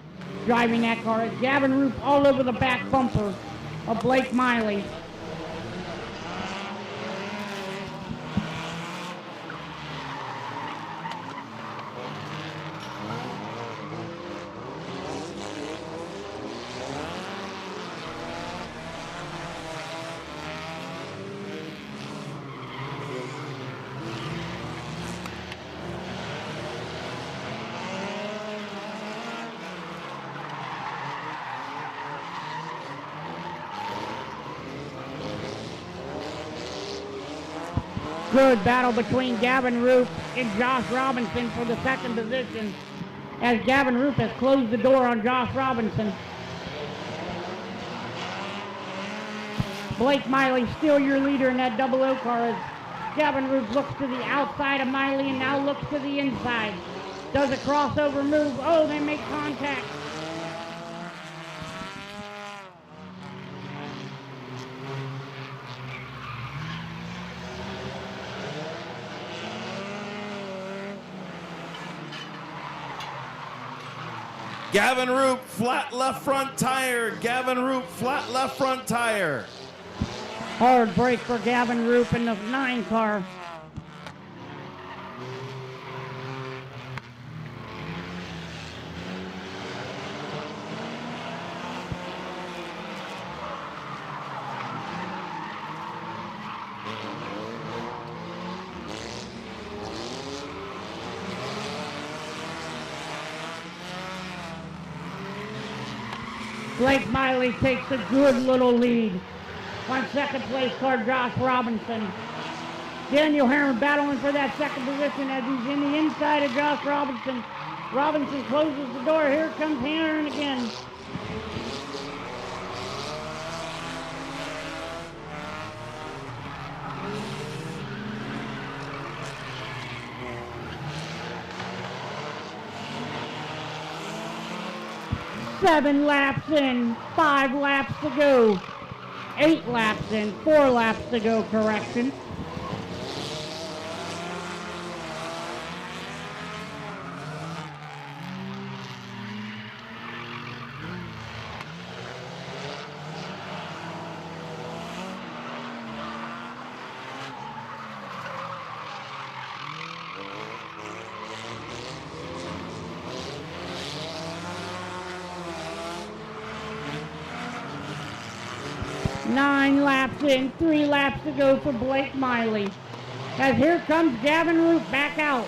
driving that car. It's Gavin Roop all over the back bumper of Blake Miley. Good battle between Gavin Roop and Josh Robinson for the second position, as Gavin Roop has closed the door on Josh Robinson. Blake Miley still your leader in that double O car as Gavin Roop looks to the outside of Miley and now looks to the inside. Does a crossover move. Oh, they make contact. Gavin Roop, flat left front tire. Gavin Roop, flat left front tire. Hard break for Gavin Roop in the 9 car. Blake Miley takes a good little lead on second place car Josh Robinson. Daniel Heron battling for that second position as he's in the inside of Josh Robinson. Robinson closes the door. Here comes Heron again. Seven laps in, 5 laps to go. 8 laps in, 4 laps to go, correction. 9 laps in, 3 laps to go for Blake Miley. As here comes Gavin Root back out.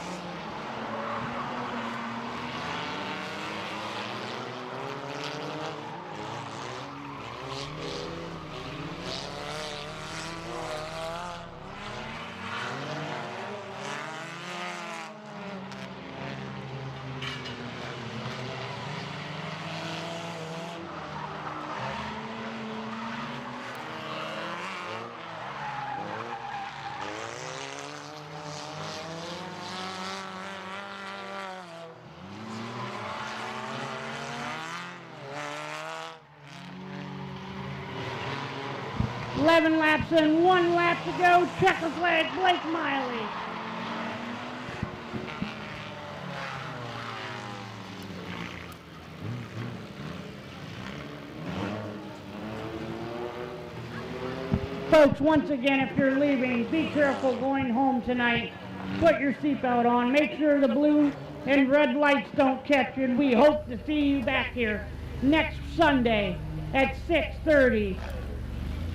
Eleven laps in, 1 lap to go. Checker flag, Blake Miley. Folks, once again, if you're leaving, be careful going home tonight. Put your seatbelt on. Make sure the blue and red lights don't catch you. And we hope to see you back here next Sunday at 6:30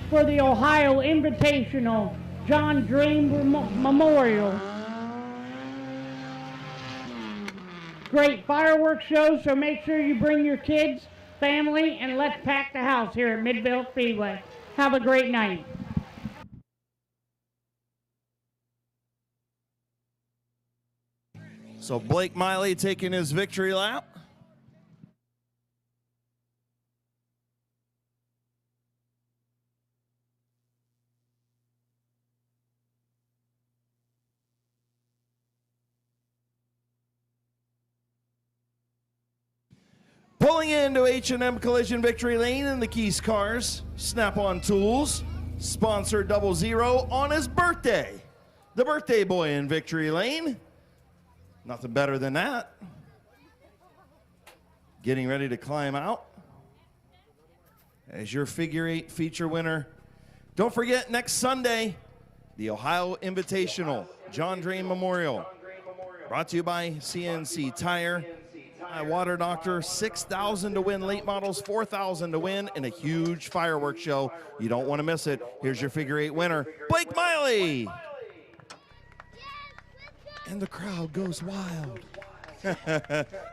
for the Ohio Invitational John Dream Memorial. Great fireworks show, so make sure you bring your kids, family, and let's pack the house here at Midvale Speedway. Have a great night. So Blake Miley taking his victory lap. Pulling into H&M Collision Victory Lane in the Keys Cars, Snap-on Tools, sponsor 00 on his birthday. The birthday boy in Victory Lane. Nothing better than that. Getting ready to climb out as your figure 8 feature winner. Don't forget, next Sunday, the Ohio Invitational, John Dream Memorial. Brought to you by CNC Tire. My Water Doctor, 6,000 to win late models, 4,000 to win, and a huge fireworks show. You don't want to miss it. Here's your figure 8 winner, Blake Miley. And the crowd goes wild.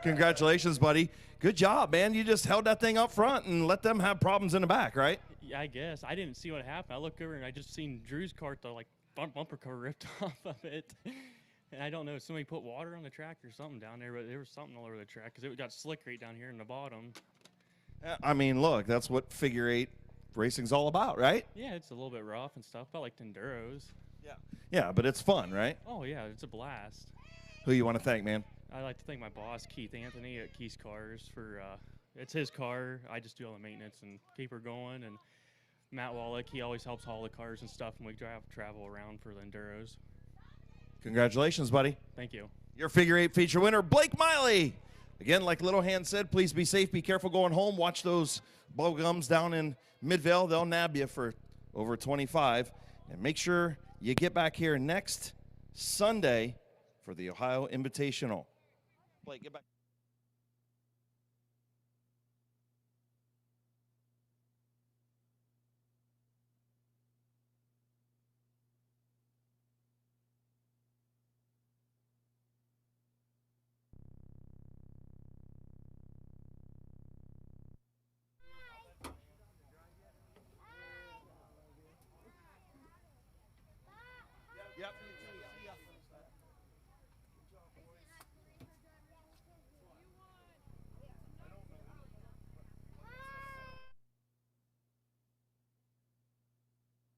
Congratulations, buddy. Good job, man. You just held that thing up front and let them have problems in the back, right? Yeah, I guess. I didn't see what happened. I looked over and I just seen Drew's cart, the bumper cover ripped off of it. And I don't know, somebody put water on the track or something down there, but there was something all over the track because it got slick right down here in the bottom. I mean, look, that's what figure 8 racing's all about, right? Yeah, it's a little bit rough and stuff, but like Enduros. Yeah, but it's fun, right? Oh, yeah, it's a blast. Who you want to thank, man? I'd like to thank my boss, Keith Anthony at Keys Cars, for it's his car. I just do all the maintenance and keep her going. And Matt Wallach, he always helps haul the cars and stuff when we travel around for the Enduros. Congratulations, buddy. Thank you. Your figure 8 feature winner, Blake Miley. Again, like Little Hand said, please be safe, be careful going home. Watch those blow gums down in Midvale. They'll nab you for over 25. And make sure you get back here next Sunday for the Ohio Invitational. Blake, get back. Yep.